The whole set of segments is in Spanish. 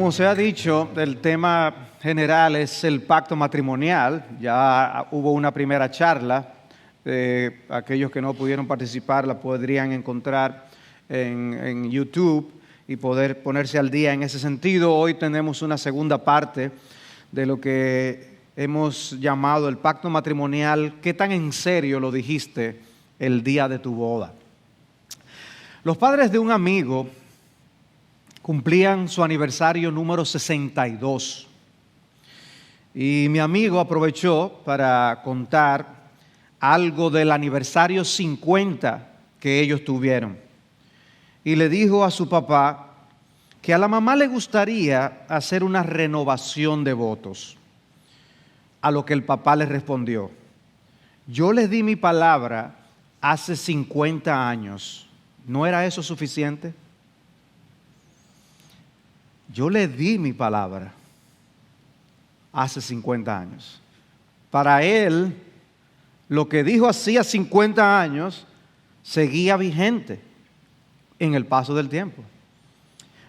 Como se ha dicho, el tema general es el pacto matrimonial. Ya hubo una primera charla. Aquellos que no pudieron participar la podrían encontrar en YouTube y poder ponerse al día en ese sentido. Hoy tenemos una segunda parte de lo que hemos llamado el pacto matrimonial. ¿Qué tan en serio lo dijiste el día de tu boda? Los padres de un amigo cumplían su aniversario número 62. Y mi amigo aprovechó para contar algo del aniversario 50 que ellos tuvieron. Y le dijo a su papá que a la mamá le gustaría hacer una renovación de votos. A lo que el papá le respondió: yo les di mi palabra hace 50 años. ¿No era eso suficiente? Yo le di mi palabra hace 50 años. Para él, lo que dijo hacía 50 años seguía vigente en el paso del tiempo.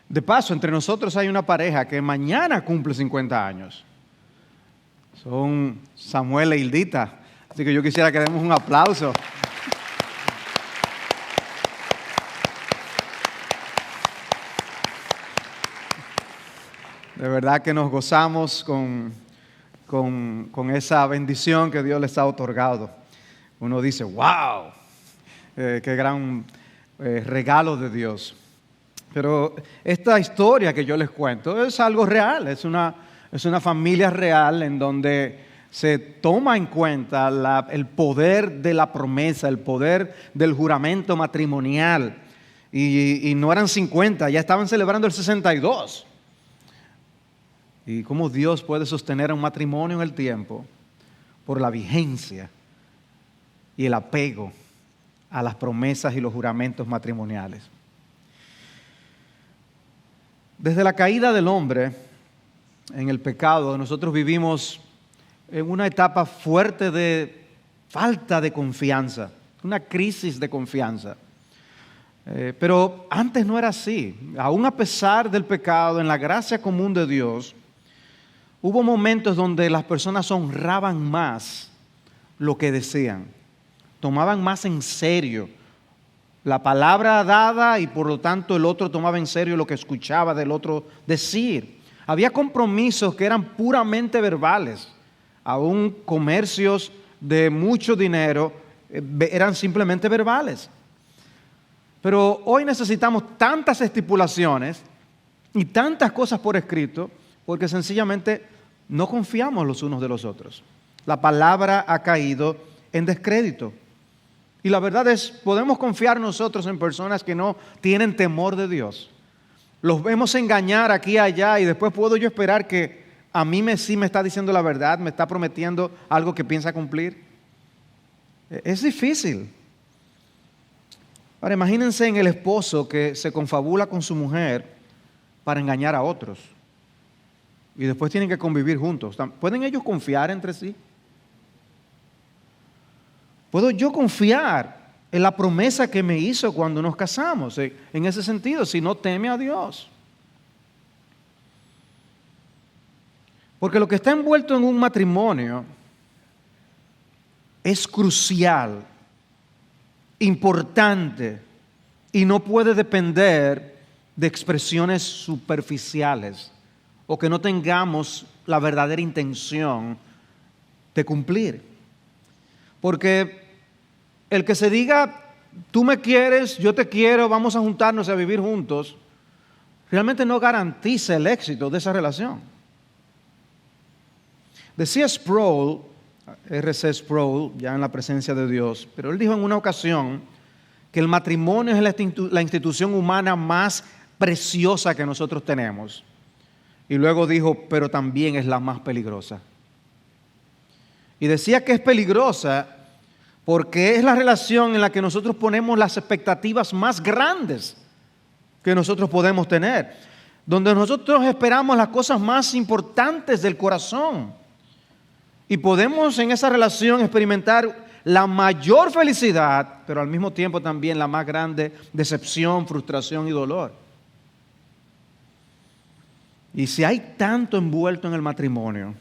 De paso, entre nosotros hay una pareja que mañana cumple 50 años. Son Samuel e Hildita. Así que yo quisiera que demos un aplauso. De verdad que nos gozamos con esa bendición que Dios les ha otorgado. Uno dice, wow, qué gran regalo de Dios. Pero esta historia que yo les cuento es algo real, es una familia real en donde se toma en cuenta el poder de la promesa, el poder del juramento matrimonial. Y no eran 50, ya estaban celebrando el 62. Y cómo Dios puede sostener un matrimonio en el tiempo por la vigencia y el apego a las promesas y los juramentos matrimoniales. Desde la caída del hombre en el pecado, nosotros vivimos en una etapa fuerte de falta de confianza, una crisis de confianza. Pero antes no era así. Aún a pesar del pecado, en la gracia común de Dios, hubo momentos donde las personas honraban más lo que decían, tomaban más en serio la palabra dada y por lo tanto el otro tomaba en serio lo que escuchaba del otro decir. Había compromisos que eran puramente verbales, aún comercios de mucho dinero eran simplemente verbales. Pero hoy necesitamos tantas estipulaciones y tantas cosas por escrito porque sencillamente no confiamos los unos de los otros. La palabra ha caído en descrédito. Y la verdad es, podemos confiar nosotros en personas que no tienen temor de Dios. Los vemos engañar aquí y allá y después puedo yo esperar que a mí sí me está diciendo la verdad, me está prometiendo algo que piensa cumplir. Es difícil. Ahora imagínense en el esposo que se confabula con su mujer para engañar a otros. Y después tienen que convivir juntos. ¿Pueden ellos confiar entre sí? ¿Puedo yo confiar en la promesa que me hizo cuando nos casamos? En ese sentido, si no teme a Dios. Porque lo que está envuelto en un matrimonio es crucial, importante, y no puede depender de expresiones superficiales o que no tengamos la verdadera intención de cumplir. Porque el que se diga, tú me quieres, yo te quiero, vamos a juntarnos a vivir juntos, realmente no garantiza el éxito de esa relación. Decía Sproul, R.C. Sproul, ya en la presencia de Dios, pero él dijo en una ocasión que el matrimonio es la institución humana más preciosa que nosotros tenemos. Y luego dijo, pero también es la más peligrosa. Y decía que es peligrosa porque es la relación en la que nosotros ponemos las expectativas más grandes que nosotros podemos tener. Donde nosotros esperamos las cosas más importantes del corazón. Y podemos en esa relación experimentar la mayor felicidad, pero al mismo tiempo también la más grande decepción, frustración y dolor. Y si hay tanto envuelto en el matrimonio,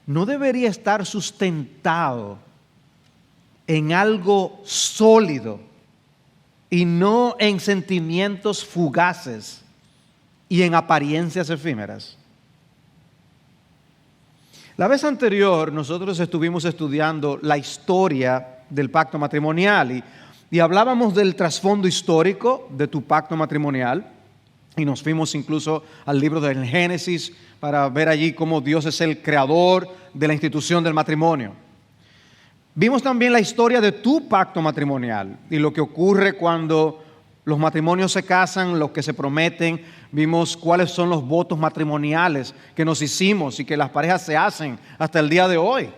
no debería estar sustentado en algo sólido y no en sentimientos fugaces y en apariencias efímeras. La vez anterior nosotros estuvimos estudiando la historia del pacto matrimonial y hablábamos del trasfondo histórico de tu pacto matrimonial y nos fuimos incluso al libro del Génesis para ver allí cómo Dios es el creador de la institución del matrimonio. Vimos también la historia de tu pacto matrimonial y lo que ocurre cuando los matrimonios se casan, los que se prometen. Vimos cuáles son los votos matrimoniales que nos hicimos y que las parejas se hacen hasta el día de hoy.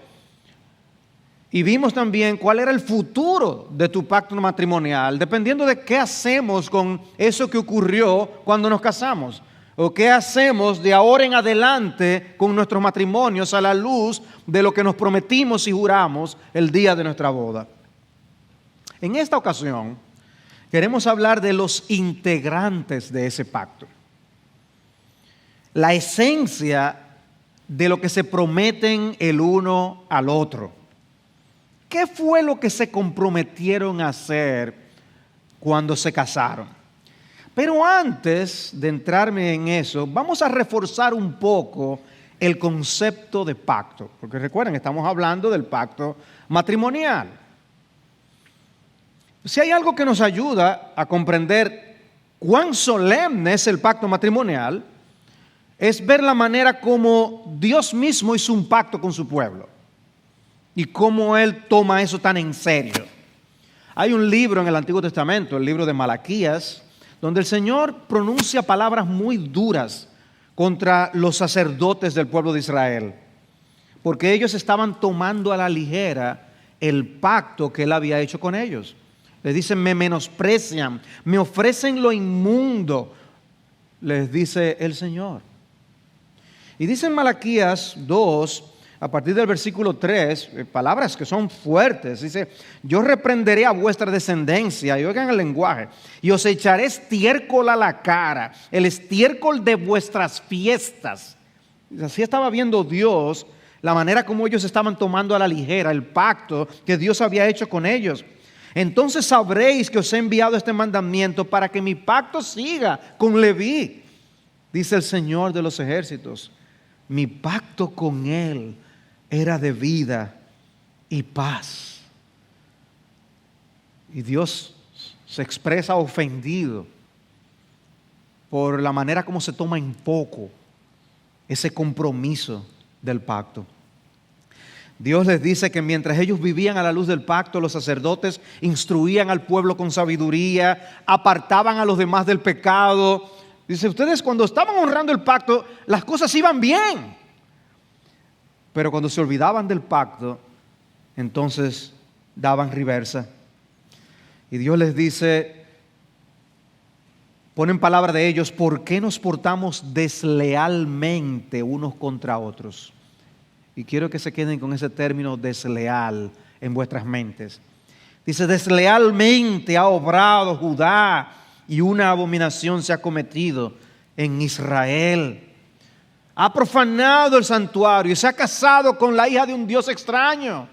Y vimos también cuál era el futuro de tu pacto matrimonial, dependiendo de qué hacemos con eso que ocurrió cuando nos casamos. O qué hacemos de ahora en adelante con nuestros matrimonios a la luz de lo que nos prometimos y juramos el día de nuestra boda. En esta ocasión queremos hablar de los integrantes de ese pacto. La esencia de lo que se prometen el uno al otro. ¿Qué fue lo que se comprometieron a hacer cuando se casaron? Pero antes de entrarme en eso, vamos a reforzar un poco el concepto de pacto. Porque recuerden, estamos hablando del pacto matrimonial. Si hay algo que nos ayuda a comprender cuán solemne es el pacto matrimonial, es ver la manera como Dios mismo hizo un pacto con su pueblo y cómo Él toma eso tan en serio. Hay un libro en el Antiguo Testamento, el libro de Malaquías, donde el Señor pronuncia palabras muy duras contra los sacerdotes del pueblo de Israel, porque ellos estaban tomando a la ligera el pacto que Él había hecho con ellos. Les dicen, me menosprecian, me ofrecen lo inmundo, les dice el Señor. Y dice en Malaquías 2, a partir del versículo 3, palabras que son fuertes. Dice, yo reprenderé a vuestra descendencia, y oigan el lenguaje, y os echaré estiércol a la cara, el estiércol de vuestras fiestas. Así estaba viendo Dios la manera como ellos estaban tomando a la ligera el pacto que Dios había hecho con ellos. Entonces sabréis que os he enviado este mandamiento para que mi pacto siga con Leví, dice el Señor de los ejércitos. Mi pacto con él era de vida y paz. Y Dios se expresa ofendido por la manera como se toma en poco ese compromiso del pacto. Dios les dice que mientras ellos vivían a la luz del pacto, los sacerdotes instruían al pueblo con sabiduría, apartaban a los demás del pecado. Dice, ustedes cuando estaban honrando el pacto, las cosas iban bien. Pero cuando se olvidaban del pacto, entonces daban reversa. Y Dios les dice, pone en palabra de ellos, ¿por qué nos portamos deslealmente unos contra otros? Y quiero que se queden con ese término desleal en vuestras mentes. Dice, deslealmente ha obrado Judá y una abominación se ha cometido en Israel. Ha profanado el santuario y se ha casado con la hija de un Dios extraño.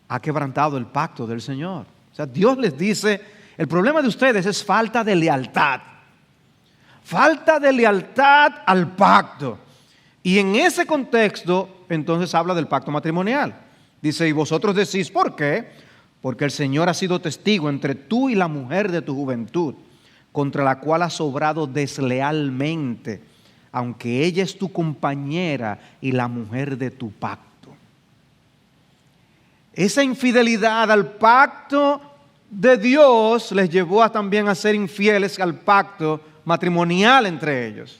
Ha quebrantado el pacto del Señor. O sea, Dios les dice, el problema de ustedes es falta de lealtad. Falta de lealtad al pacto. Y en ese contexto, entonces habla del pacto matrimonial. Dice, y vosotros decís, ¿por qué? Porque el Señor ha sido testigo entre tú y la mujer de tu juventud, contra la cual has obrado deslealmente, aunque ella es tu compañera y la mujer de tu pacto. Esa infidelidad al pacto de Dios les llevó también a ser infieles al pacto matrimonial entre ellos.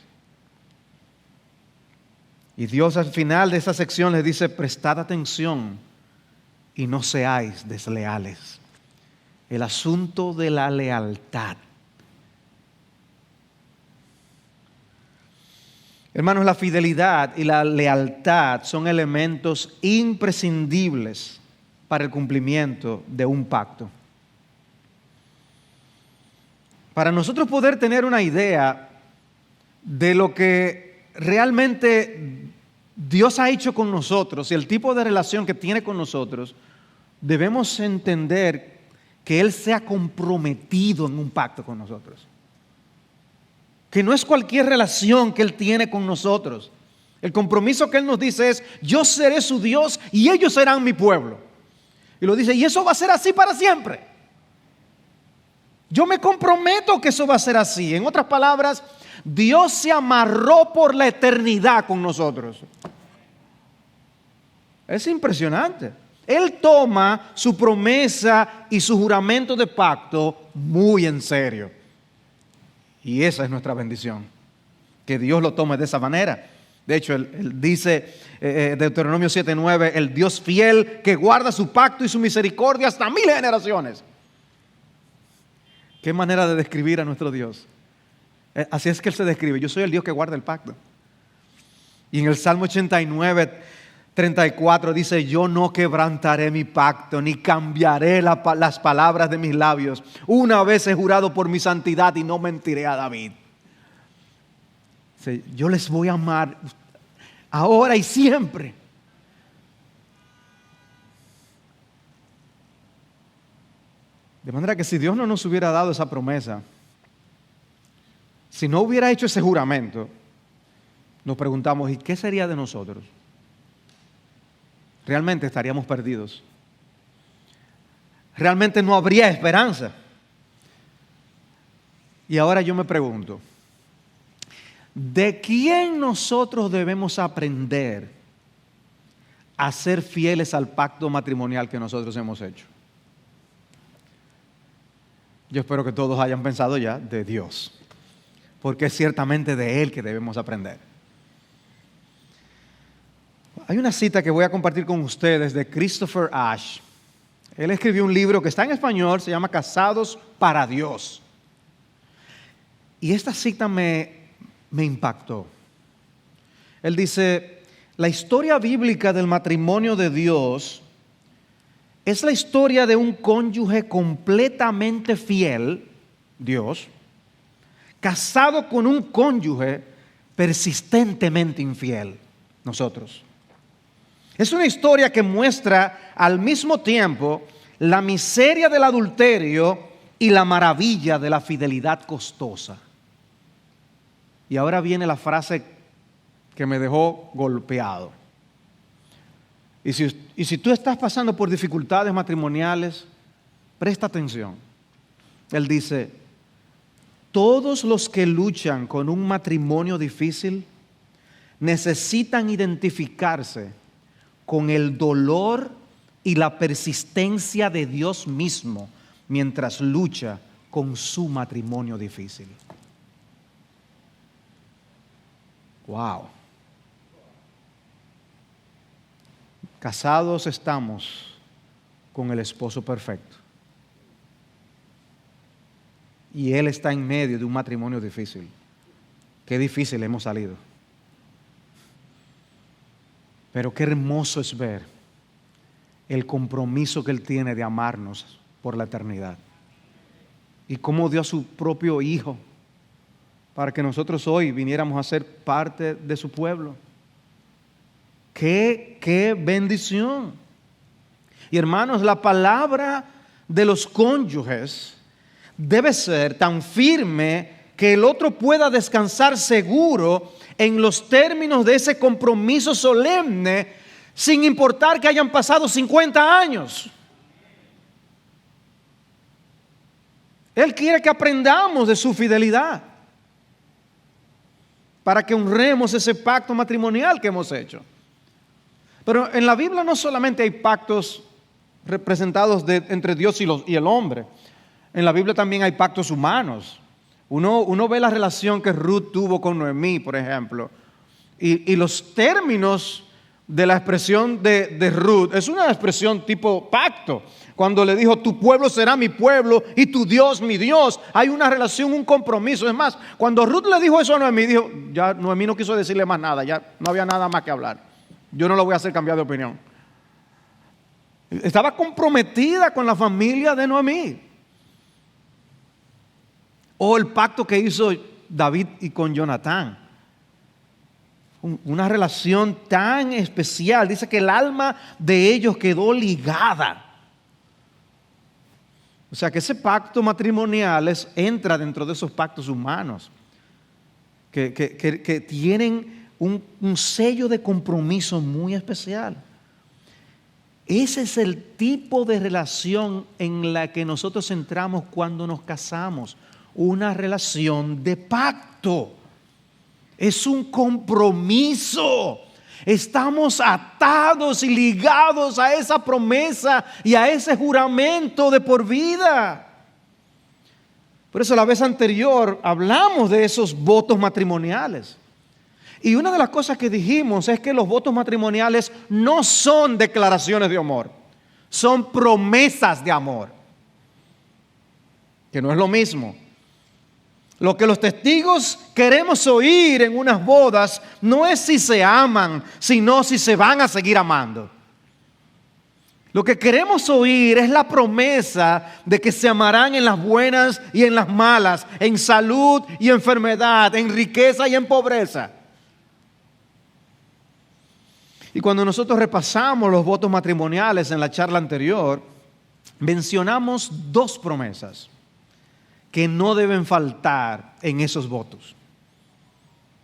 Y Dios al final de esa sección les dice, prestad atención y no seáis desleales. El asunto de la lealtad. Hermanos, la fidelidad y la lealtad son elementos imprescindibles para el cumplimiento de un pacto. Para nosotros poder tener una idea de lo que realmente Dios ha hecho con nosotros y el tipo de relación que tiene con nosotros, debemos entender que Él se ha comprometido en un pacto con nosotros. Que no es cualquier relación que Él tiene con nosotros. El compromiso que Él nos dice es: yo seré su Dios y ellos serán mi pueblo. Y lo dice, y eso va a ser así para siempre. Yo me comprometo que eso va a ser así. En otras palabras, Dios se amarró por la eternidad con nosotros. Es impresionante. Él toma su promesa y su juramento de pacto muy en serio. Y esa es nuestra bendición, que Dios lo tome de esa manera. De hecho, él dice, Deuteronomio 7:9, el Dios fiel que guarda su pacto y su misericordia hasta 1000 generaciones. Qué manera de describir a nuestro Dios. Así es que Él se describe: yo soy el Dios que guarda el pacto. Y en el Salmo 89:34 dice: yo no quebrantaré mi pacto, ni cambiaré las palabras de mis labios. Una vez he jurado por mi santidad y no mentiré a David. Dice, yo les voy a amar ahora y siempre. De manera que si Dios no nos hubiera dado esa promesa, si no hubiera hecho ese juramento, nos preguntamos, ¿y qué sería de nosotros? Realmente estaríamos perdidos. Realmente no habría esperanza. Y ahora yo me pregunto, ¿de quién nosotros debemos aprender a ser fieles al pacto matrimonial que nosotros hemos hecho? Yo espero que todos hayan pensado ya de Dios, porque es ciertamente de Él que debemos aprender. Hay una cita que voy a compartir con ustedes de Christopher Ash. Él escribió un libro que está en español, se llama Casados para Dios. Y esta cita me impactó. Él dice, la historia bíblica del matrimonio de Dios es la historia de un cónyuge completamente fiel, Dios, casado con un cónyuge persistentemente infiel, nosotros. Es una historia que muestra al mismo tiempo la miseria del adulterio y la maravilla de la fidelidad costosa. Y ahora viene la frase que me dejó golpeado. Y si tú estás pasando por dificultades matrimoniales, presta atención. Él dice, todos los que luchan con un matrimonio difícil necesitan identificarse con el dolor y la persistencia de Dios mismo mientras lucha con su matrimonio difícil. Wow. Casados estamos con el esposo perfecto. Y Él está en medio de un matrimonio difícil. Qué difícil hemos salido. Pero qué hermoso es ver el compromiso que Él tiene de amarnos por la eternidad. Y cómo dio a su propio Hijo para que nosotros hoy viniéramos a ser parte de su pueblo. ¡Qué bendición! Y hermanos, la palabra de los cónyuges debe ser tan firme que el otro pueda descansar seguro en los términos de ese compromiso solemne, sin importar que hayan pasado 50 años. Él quiere que aprendamos de su fidelidad para que honremos ese pacto matrimonial que hemos hecho. Pero en la Biblia no solamente hay pactos representados entre Dios y el hombre. En la Biblia también hay pactos humanos. Uno ve la relación que Ruth tuvo con Noemí, por ejemplo. Y los términos de la expresión de Ruth es una expresión tipo pacto. Cuando le dijo, tu pueblo será mi pueblo y tu Dios mi Dios. Hay una relación, un compromiso. Es más, cuando Ruth le dijo eso a Noemí, dijo, ya Noemí no quiso decirle más nada. Ya no había nada más que hablar. Yo no lo voy a hacer cambiar de opinión. Estaba comprometida con la familia de Noemí. O el pacto que hizo David y con Jonatán. Una relación tan especial. Dice que el alma de ellos quedó ligada. O sea que ese pacto matrimonial entra dentro de esos pactos humanos que tienen un sello de compromiso muy especial. Ese es el tipo de relación en la que nosotros entramos cuando nos casamos. Una relación de pacto. Es un compromiso. Estamos atados y ligados a esa promesa y a ese juramento de por vida. Por eso la vez anterior hablamos de esos votos matrimoniales. Y una de las cosas que dijimos es que los votos matrimoniales no son declaraciones de amor, son promesas de amor, que no es lo mismo. Lo que los testigos queremos oír en unas bodas no es si se aman, sino si se van a seguir amando. Lo que queremos oír es la promesa de que se amarán en las buenas y en las malas, en salud y enfermedad, en riqueza y en pobreza. Y cuando nosotros repasamos los votos matrimoniales en la charla anterior, mencionamos dos promesas que no deben faltar en esos votos.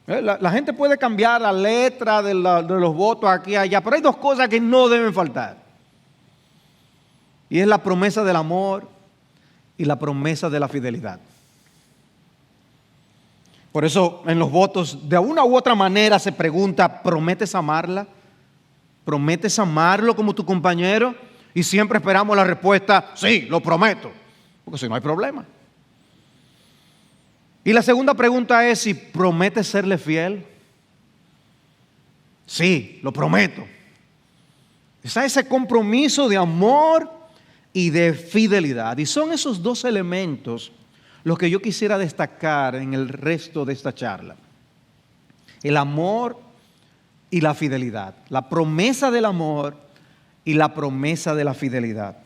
La gente puede cambiar la letra de los votos aquí y allá, pero hay dos cosas que no deben faltar. Y es la promesa del amor y la promesa de la fidelidad. Por eso en los votos de una u otra manera se pregunta, ¿prometes amarla? ¿Prometes amarlo como tu compañero? Y siempre esperamos la respuesta, sí, lo prometo, porque si no hay problema. Y la segunda pregunta es si prometes serle fiel. Sí, lo prometo. Está ese compromiso de amor y de fidelidad. Y son esos dos elementos los que yo quisiera destacar en el resto de esta charla. El amor y la fidelidad. La promesa del amor y la promesa de la fidelidad.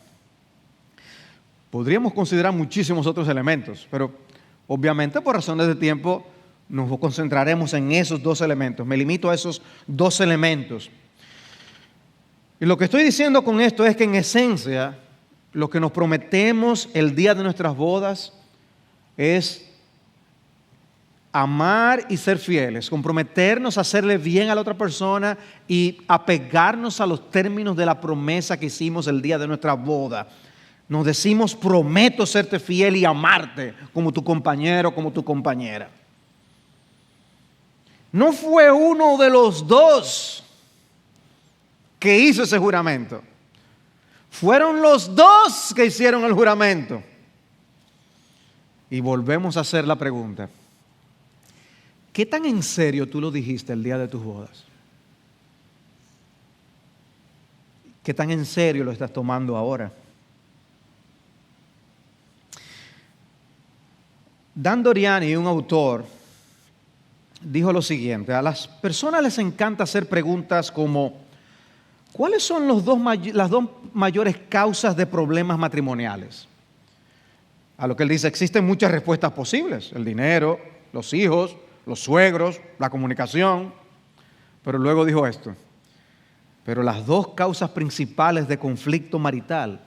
Podríamos considerar muchísimos otros elementos, pero obviamente, por razones de tiempo, nos concentraremos en esos dos elementos. Me limito a esos dos elementos. Y lo que estoy diciendo con esto es que en esencia, lo que nos prometemos el día de nuestras bodas es amar y ser fieles, comprometernos a hacerle bien a la otra persona y apegarnos a los términos de la promesa que hicimos el día de nuestra boda. Nos decimos, prometo serte fiel y amarte como tu compañero, como tu compañera. No fue uno de los dos que hizo ese juramento. Fueron los dos que hicieron el juramento. Y volvemos a hacer la pregunta. ¿Qué tan en serio tú lo dijiste el día de tus bodas? ¿Qué tan en serio lo estás tomando ahora? Dan Doriani, un autor, dijo lo siguiente: a las personas les encanta hacer preguntas como ¿cuáles son las dos mayores causas de problemas matrimoniales? A lo que él dice, existen muchas respuestas posibles: el dinero, los hijos, los suegros, la comunicación. Pero luego dijo esto: pero las dos causas principales de conflicto marital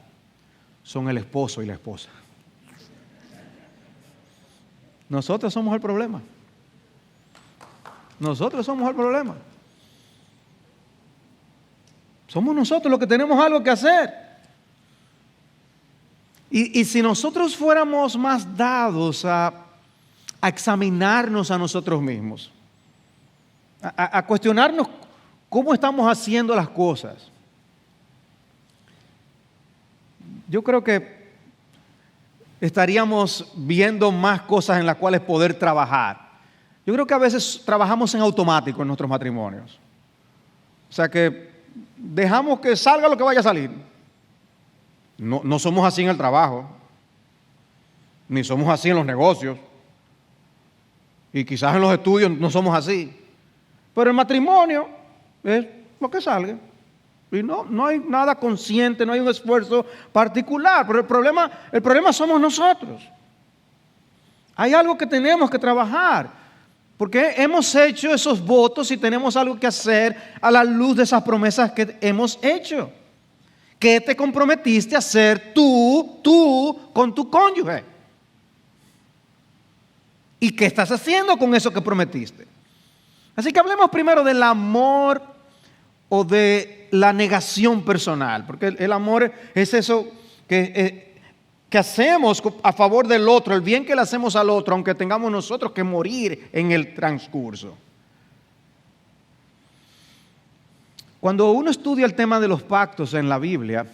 son el esposo y la esposa. Nosotros somos el problema. Nosotros somos el problema. Somos nosotros los que tenemos algo que hacer. Y si nosotros fuéramos más dados a examinarnos a nosotros mismos, a cuestionarnos cómo estamos haciendo las cosas, yo creo que estaríamos viendo más cosas en las cuales poder trabajar. Yo creo que a veces trabajamos en automático en nuestros matrimonios. O sea que dejamos que salga lo que vaya a salir. No somos así en el trabajo, ni somos así en los negocios, y quizás en los estudios no somos así. Pero el matrimonio es lo que salga. Y no hay nada consciente, no hay un esfuerzo particular. Pero el problema somos nosotros. Hay algo que tenemos que trabajar, porque hemos hecho esos votos y tenemos algo que hacer a la luz de esas promesas que hemos hecho. ¿Qué te comprometiste a hacer tú con tu cónyuge? ¿Y qué estás haciendo con eso que prometiste? Así que hablemos primero del amor o de la negación personal, porque el amor es eso que hacemos a favor del otro, el bien que le hacemos al otro, aunque tengamos nosotros que morir en el transcurso. Cuando uno estudia el tema de los pactos en la Biblia,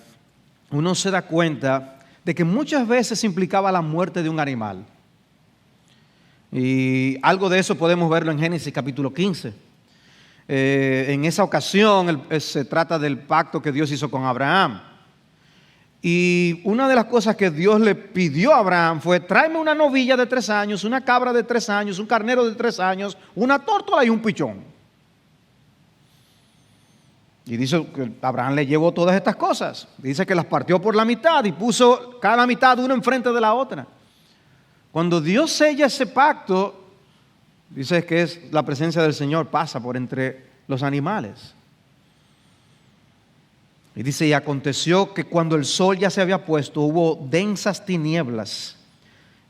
uno se da cuenta de que muchas veces implicaba la muerte de un animal. Y algo de eso podemos verlo en Génesis capítulo 15. En esa ocasión se trata del pacto que Dios hizo con Abraham. Y una de las cosas que Dios le pidió a Abraham fue: tráeme una novilla de 3 años, una cabra de 3 años, un carnero de 3 años, una tórtola y un pichón. Y dice que Abraham le llevó todas estas cosas. Dice que las partió por la mitad y puso cada mitad una enfrente de la otra. Cuando Dios sella ese pacto, dice que es la presencia del Señor pasa por entre los animales. Y dice: y aconteció que cuando el sol ya se había puesto, hubo densas tinieblas.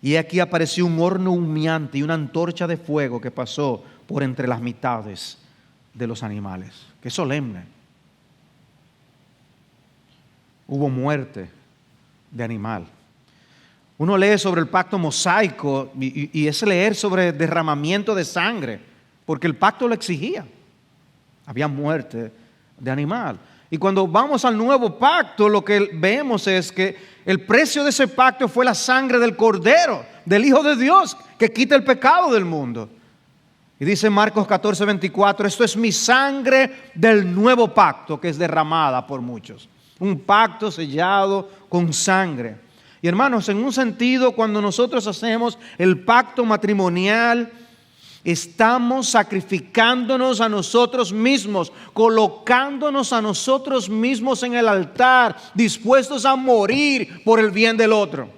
Y aquí apareció un horno humeante y una antorcha de fuego que pasó por entre las mitades de los animales. Qué solemne. Hubo muerte de animal. Uno lee sobre el pacto mosaico y es leer sobre derramamiento de sangre, porque el pacto lo exigía. Había muerte de animal. Y cuando vamos al nuevo pacto, lo que vemos es que el precio de ese pacto fue la sangre del Cordero, del Hijo de Dios, que quita el pecado del mundo. Y dice Marcos 14:24, esto es mi sangre del nuevo pacto que es derramada por muchos. Un pacto sellado con sangre. Y hermanos, en un sentido, cuando nosotros hacemos el pacto matrimonial, estamos sacrificándonos a nosotros mismos, colocándonos a nosotros mismos en el altar, dispuestos a morir por el bien del otro.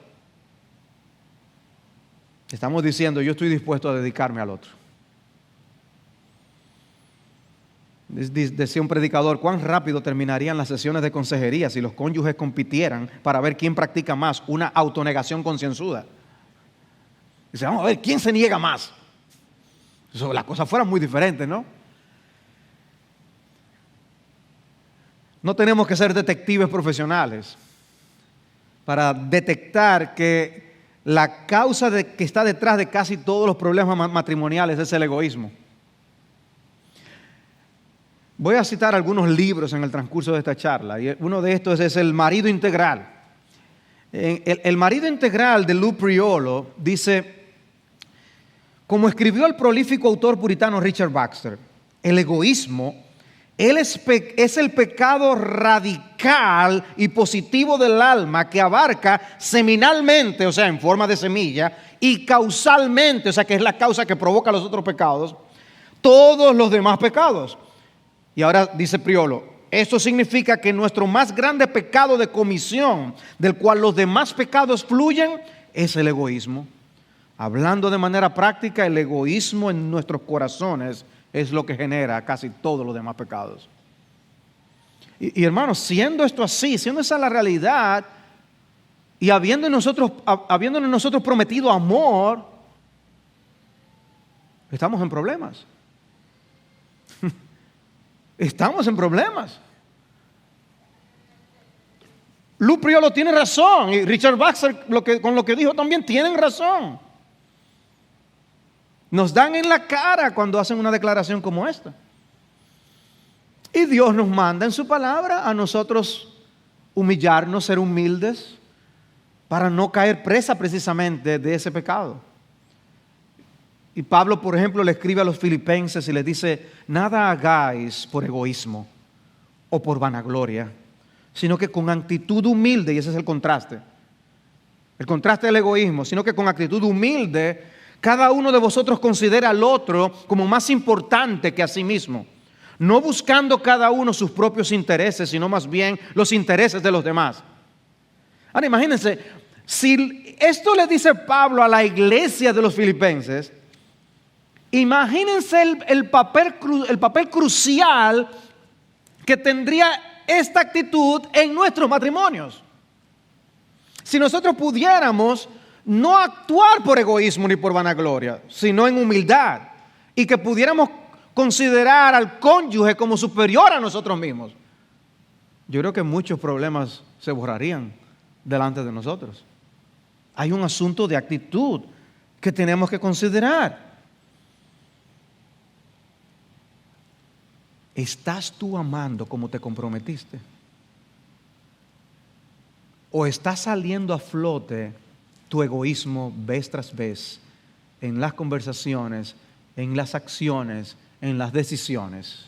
Estamos diciendo: yo estoy dispuesto a dedicarme al otro. Decía un predicador: cuán rápido terminarían las sesiones de consejería si los cónyuges compitieran para ver quién practica más una autonegación concienzuda. Dice: vamos a ver quién se niega más. Eso, las cosas fueran muy diferentes, ¿no? No tenemos que ser detectives profesionales para detectar que la causa que está detrás de casi todos los problemas matrimoniales es el egoísmo. Voy a citar algunos libros en el transcurso de esta charla, y uno de estos es El marido integral. El marido integral de Lou Priolo dice: como escribió el prolífico autor puritano Richard Baxter, el egoísmo es el pecado radical y positivo del alma que abarca seminalmente, o sea, en forma de semilla, y causalmente, o sea, que es la causa que provoca los otros pecados, todos los demás pecados. Y ahora dice Priolo: esto significa que nuestro más grande pecado de comisión, del cual los demás pecados fluyen, es el egoísmo. Hablando de manera práctica, el egoísmo en nuestros corazones es lo que genera casi todos los demás pecados. Y hermanos, siendo esto así, siendo esa la realidad, y habiéndonos nosotros prometido amor, estamos en problemas. Estamos en problemas. Lou Priolo tiene razón, y Richard Baxter con lo que dijo también tienen razón. Nos dan en la cara cuando hacen una declaración como esta. Y Dios nos manda en su palabra a nosotros humillarnos, ser humildes, para no caer presa precisamente de ese pecado. Y Pablo, por ejemplo, le escribe a los filipenses y les dice: nada hagáis por egoísmo o por vanagloria, sino que con actitud humilde, y ese es el contraste del egoísmo, sino que con actitud humilde, cada uno de vosotros considera al otro como más importante que a sí mismo, no buscando cada uno sus propios intereses, sino más bien los intereses de los demás. Ahora imagínense, Si esto le dice Pablo a la iglesia de los filipenses, imagínense el papel crucial que tendría esta actitud en nuestros matrimonios. Si nosotros pudiéramos no actuar por egoísmo ni por vanagloria, sino en humildad, y que pudiéramos considerar al cónyuge como superior a nosotros mismos, yo creo que muchos problemas se borrarían delante de nosotros. Hay un asunto de actitud que tenemos que considerar. ¿Estás tú amando como te comprometiste? ¿O está saliendo a flote tu egoísmo vez tras vez en las conversaciones, en las acciones, en las decisiones?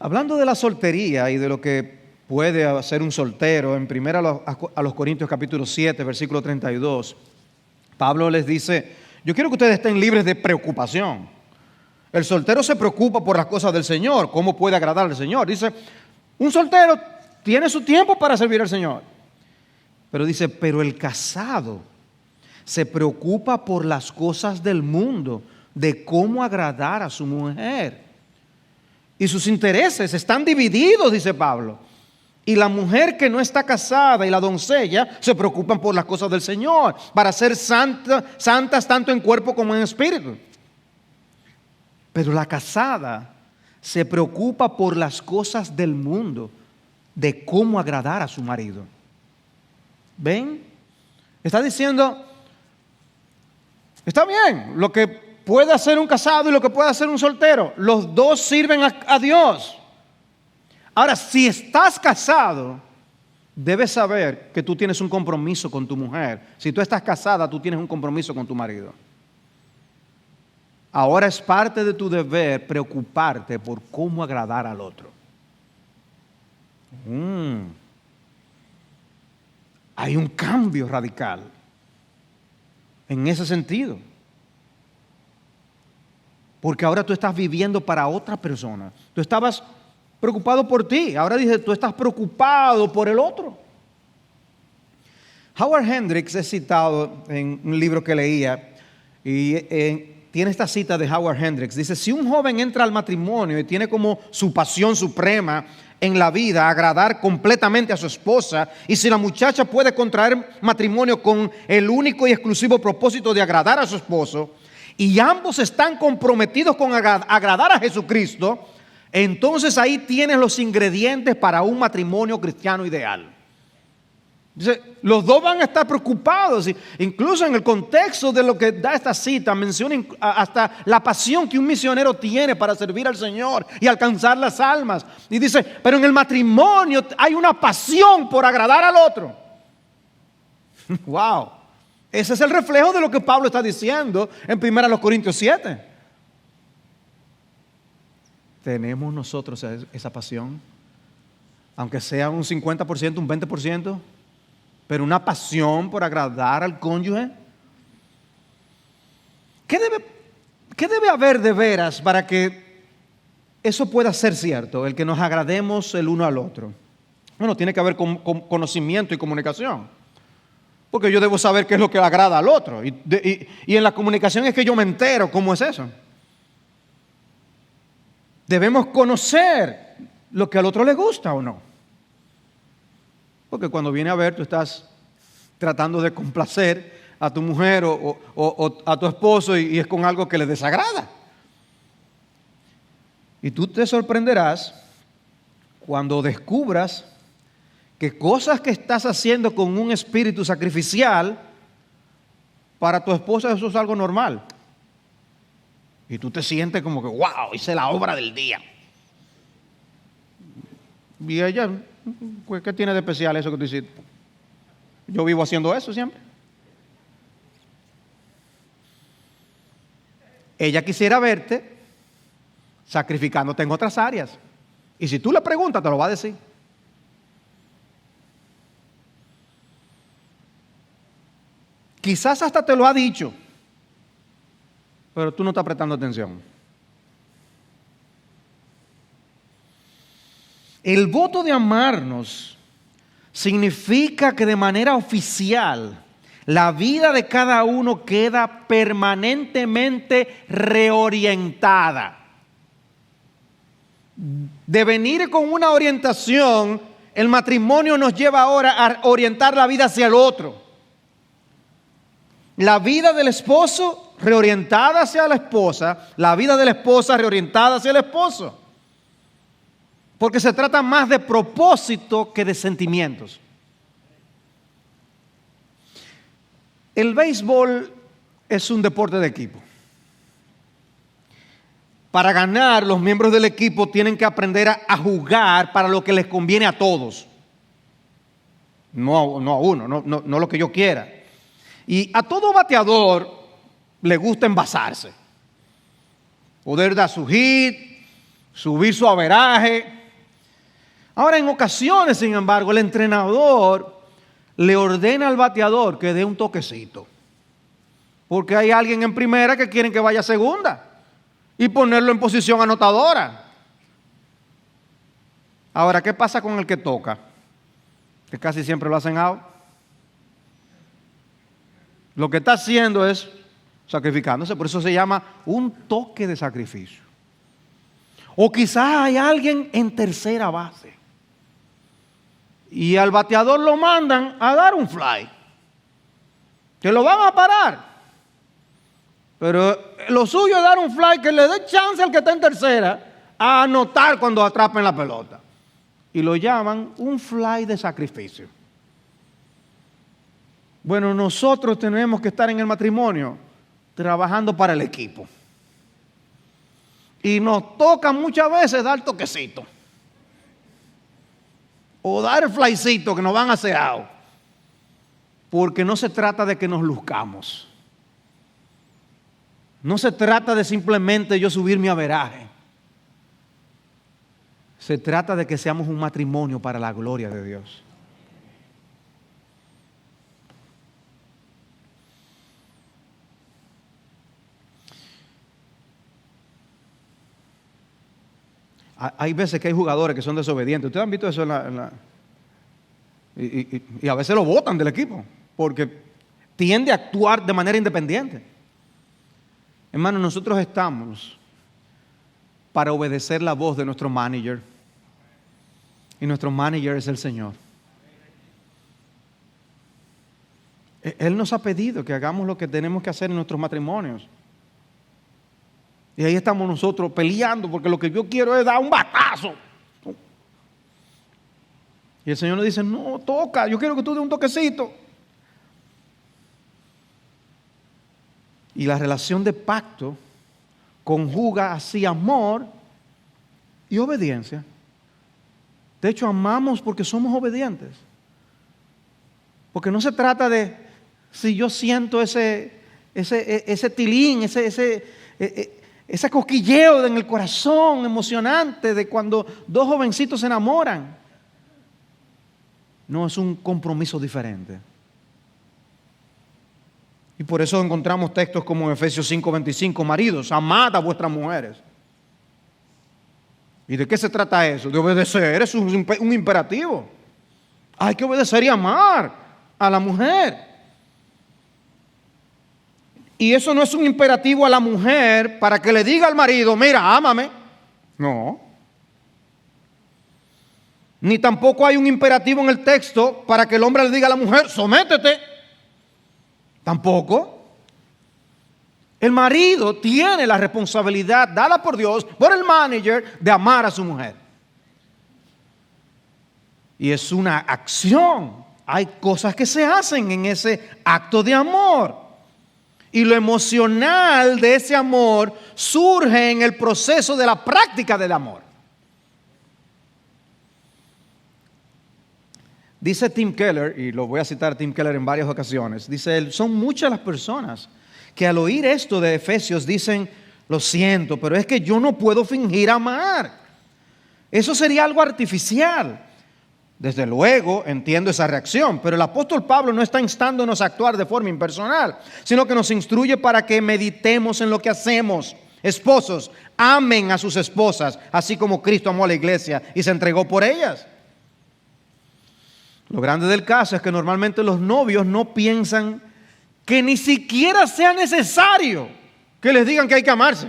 Hablando de la soltería y de lo que puede hacer un soltero, en 1 a los Corintios capítulo 7, versículo 32, Pablo les dice, yo quiero que ustedes estén libres de preocupación. El soltero se preocupa por las cosas del Señor, cómo puede agradar al Señor. Dice, un soltero tiene su tiempo para servir al Señor. Pero dice, pero el casado se preocupa por las cosas del mundo, de cómo agradar a su mujer. Y sus intereses están divididos, dice Pablo. Y la mujer que no está casada y la doncella se preocupan por las cosas del Señor, para ser santas tanto en cuerpo como en espíritu. Pero la casada se preocupa por las cosas del mundo, de cómo agradar a su marido. ¿Ven? Está diciendo, está bien, lo que puede hacer un casado y lo que puede hacer un soltero, los dos sirven a Dios. Ahora, si estás casado, debes saber que tú tienes un compromiso con tu mujer. Si tú estás casada, tú tienes un compromiso con tu marido. Ahora es parte de tu deber preocuparte por cómo agradar al otro. Hay un cambio radical en ese sentido. Porque ahora tú estás viviendo para otra persona. Tú estabas preocupado por ti. Ahora dice, tú estás preocupado por el otro. Howard Hendricks es citado en un libro que leía y tiene esta cita de Howard Hendricks. Dice, si un joven entra al matrimonio y tiene como su pasión suprema en la vida agradar completamente a su esposa, y si la muchacha puede contraer matrimonio con el único y exclusivo propósito de agradar a su esposo, y ambos están comprometidos con agradar a Jesucristo, entonces ahí tienes los ingredientes para un matrimonio cristiano ideal. Dice, los dos van a estar preocupados. Incluso en el contexto de lo que da esta cita, menciona hasta la pasión que un misionero tiene para servir al Señor y alcanzar las almas. Y dice, pero en el matrimonio hay una pasión por agradar al otro. Wow. Ese es el reflejo de lo que Pablo está diciendo en 1 Corintios 7. ¿Tenemos nosotros esa pasión? Aunque sea un 50%, un 20%, pero una pasión por agradar al cónyuge. ¿Qué debe haber de veras para que eso pueda ser cierto, el que nos agrademos el uno al otro? Bueno, tiene que haber conocimiento y comunicación. Porque yo debo saber qué es lo que agrada al otro. Y en la comunicación es que yo me entero cómo es eso. Debemos conocer lo que al otro le gusta o no. Porque cuando viene a ver, tú estás tratando de complacer a tu mujer o a tu esposo y es con algo que le desagrada. Y tú te sorprenderás cuando descubras que cosas que estás haciendo con un espíritu sacrificial, para tu esposa eso es algo normal. Y tú te sientes como que, wow, hice la obra del día. Y ella, ¿qué tiene de especial eso que tú hiciste? Yo vivo haciendo eso siempre. Ella quisiera verte sacrificándote en otras áreas. Y si tú le preguntas, te lo va a decir. Quizás hasta te lo ha dicho, pero tú no estás prestando atención. El voto de amarnos significa que de manera oficial la vida de cada uno queda permanentemente reorientada. De venir con una orientación, el matrimonio nos lleva ahora a orientar la vida hacia el otro. La vida del esposo reorientada hacia la esposa, la vida de la esposa reorientada hacia el esposo. Porque se trata más de propósito que de sentimientos. El béisbol es un deporte de equipo. Para ganar, los miembros del equipo tienen que aprender a jugar para lo que les conviene a todos. No a uno, no lo que yo quiera. Y a todo bateador le gusta envasarse. Poder dar su hit, subir su averaje. Ahora, en ocasiones, sin embargo, el entrenador le ordena al bateador que dé un toquecito. Porque hay alguien en primera que quieren que vaya a segunda y ponerlo en posición anotadora. Ahora, ¿qué pasa con el que toca? Que casi siempre lo hacen out. Lo que está haciendo es sacrificándose, por eso se llama un toque de sacrificio. O quizás hay alguien en tercera base y al bateador lo mandan a dar un fly, que lo van a parar, pero lo suyo es dar un fly que le dé chance al que está en tercera a anotar cuando atrapen la pelota, y lo llaman un fly de sacrificio. Bueno, nosotros tenemos que estar en el matrimonio trabajando para el equipo. Y nos toca muchas veces dar toquecito. O dar el flycito que nos van a hacer out. Porque no se trata de que nos luzcamos. No se trata de simplemente yo subir mi averaje. Se trata de que seamos un matrimonio para la gloria de Dios. Hay veces que hay jugadores que son desobedientes. ¿Ustedes han visto eso y a veces lo botan del equipo porque tiende a actuar de manera independiente? Hermano, nosotros estamos para obedecer la voz de nuestro manager. Y nuestro manager es el Señor. Él nos ha pedido que hagamos lo que tenemos que hacer en nuestros matrimonios. Y ahí estamos nosotros peleando porque lo que yo quiero es dar un batazo. Y el Señor nos dice, no, toca, yo quiero que tú des un toquecito. Y la relación de pacto conjuga así amor y obediencia. De hecho, amamos porque somos obedientes. Porque no se trata de si yo siento ese tilín, ese cosquilleo en el corazón emocionante de cuando dos jovencitos se enamoran. No, es un compromiso diferente. Y por eso encontramos textos como en Efesios 5:25, maridos, amad a vuestras mujeres. ¿Y de qué se trata eso? De obedecer, es un imperativo. Hay que obedecer y amar a la mujer. Y eso no es un imperativo a la mujer para que le diga al marido, mira, ámame. No. Ni tampoco hay un imperativo en el texto para que el hombre le diga a la mujer, sométete. Tampoco. El marido tiene la responsabilidad dada por Dios, por el manager, de amar a su mujer. Y es una acción. Hay cosas que se hacen en ese acto de amor. Y lo emocional de ese amor surge en el proceso de la práctica del amor. Dice Tim Keller, y lo voy a citar a Tim Keller en varias ocasiones, dice él, son muchas las personas que al oír esto de Efesios dicen, lo siento, pero es que yo no puedo fingir amar. Eso sería algo artificial. Desde luego entiendo esa reacción, pero el apóstol Pablo no está instándonos a actuar de forma impersonal, sino que nos instruye para que meditemos en lo que hacemos. Esposos, amen a sus esposas, así como Cristo amó a la iglesia y se entregó por ellas. Lo grande del caso es que normalmente los novios no piensan que ni siquiera sea necesario que les digan que hay que amarse.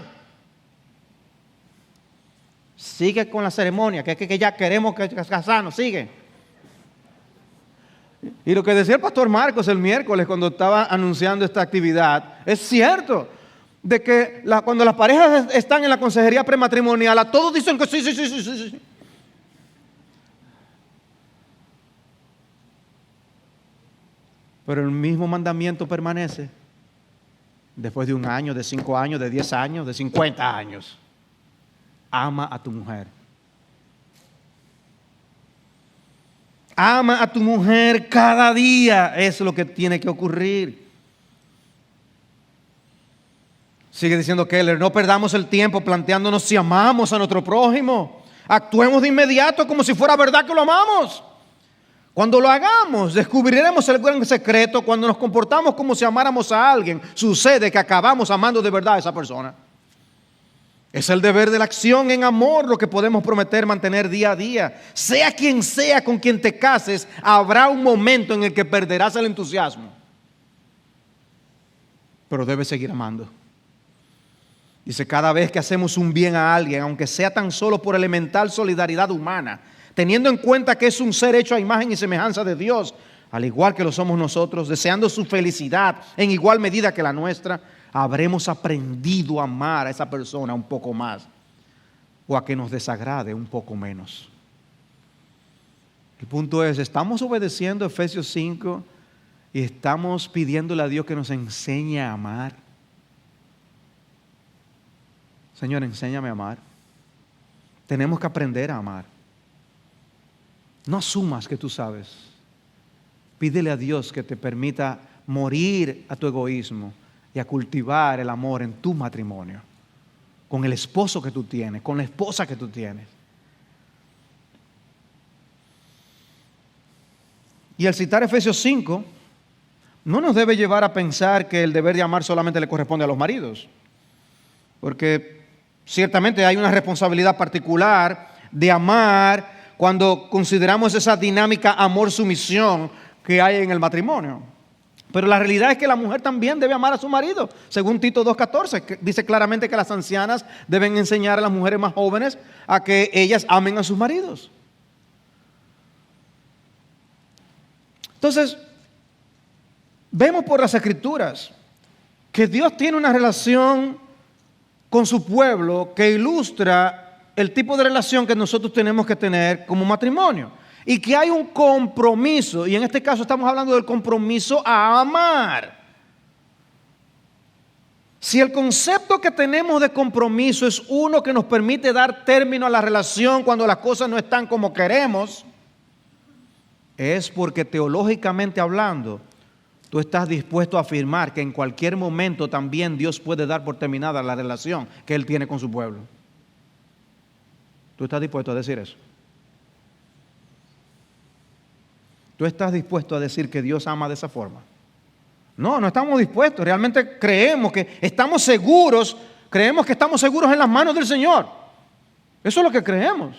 Sigue con la ceremonia, que ya queremos casarnos, sigue. Y lo que decía el pastor Marcos el miércoles cuando estaba anunciando esta actividad, es cierto, de que cuando las parejas están en la consejería prematrimonial, a todos dicen que sí. Pero el mismo mandamiento permanece después de 1 año, de 5 años, de 10 años, de 50 años. Ama a tu mujer. Ama a tu mujer cada día. Es lo que tiene que ocurrir. Sigue diciendo Keller, no perdamos el tiempo planteándonos si amamos a nuestro prójimo. Actuemos de inmediato como si fuera verdad que lo amamos. Cuando lo hagamos, descubriremos el gran secreto. Cuando nos comportamos como si amáramos a alguien, sucede que acabamos amando de verdad a esa persona. Es el deber de la acción en amor lo que podemos prometer mantener día a día. Sea quien sea con quien te cases, habrá un momento en el que perderás el entusiasmo. Pero debes seguir amando. Dice, cada vez que hacemos un bien a alguien, aunque sea tan solo por elemental solidaridad humana, teniendo en cuenta que es un ser hecho a imagen y semejanza de Dios, al igual que lo somos nosotros, deseando su felicidad en igual medida que la nuestra, habremos aprendido a amar a esa persona un poco más o a que nos desagrade un poco menos. El punto es, ¿estamos obedeciendo Efesios 5 y estamos pidiéndole a Dios que nos enseñe a amar? Señor, enséñame a amar. Tenemos que aprender a amar. No asumas que tú sabes. Pídele a Dios que te permita morir a tu egoísmo y a cultivar el amor en tu matrimonio, con el esposo que tú tienes, con la esposa que tú tienes. Y al citar Efesios 5, no nos debe llevar a pensar que el deber de amar solamente le corresponde a los maridos, porque ciertamente hay una responsabilidad particular de amar cuando consideramos esa dinámica amor-sumisión que hay en el matrimonio. Pero la realidad es que la mujer también debe amar a su marido. Según Tito 2:14, que dice claramente que las ancianas deben enseñar a las mujeres más jóvenes a que ellas amen a sus maridos. Entonces, vemos por las Escrituras que Dios tiene una relación con su pueblo que ilustra el tipo de relación que nosotros tenemos que tener como matrimonio. Y que hay un compromiso, y en este caso estamos hablando del compromiso a amar. Si el concepto que tenemos de compromiso es uno que nos permite dar término a la relación cuando las cosas no están como queremos, es porque teológicamente hablando, tú estás dispuesto a afirmar que en cualquier momento también Dios puede dar por terminada la relación que Él tiene con su pueblo. ¿Tú estás dispuesto a decir eso? ¿Tú estás dispuesto a decir que Dios ama de esa forma? No, no estamos dispuestos. Realmente creemos que estamos seguros en las manos del Señor. Eso es lo que creemos.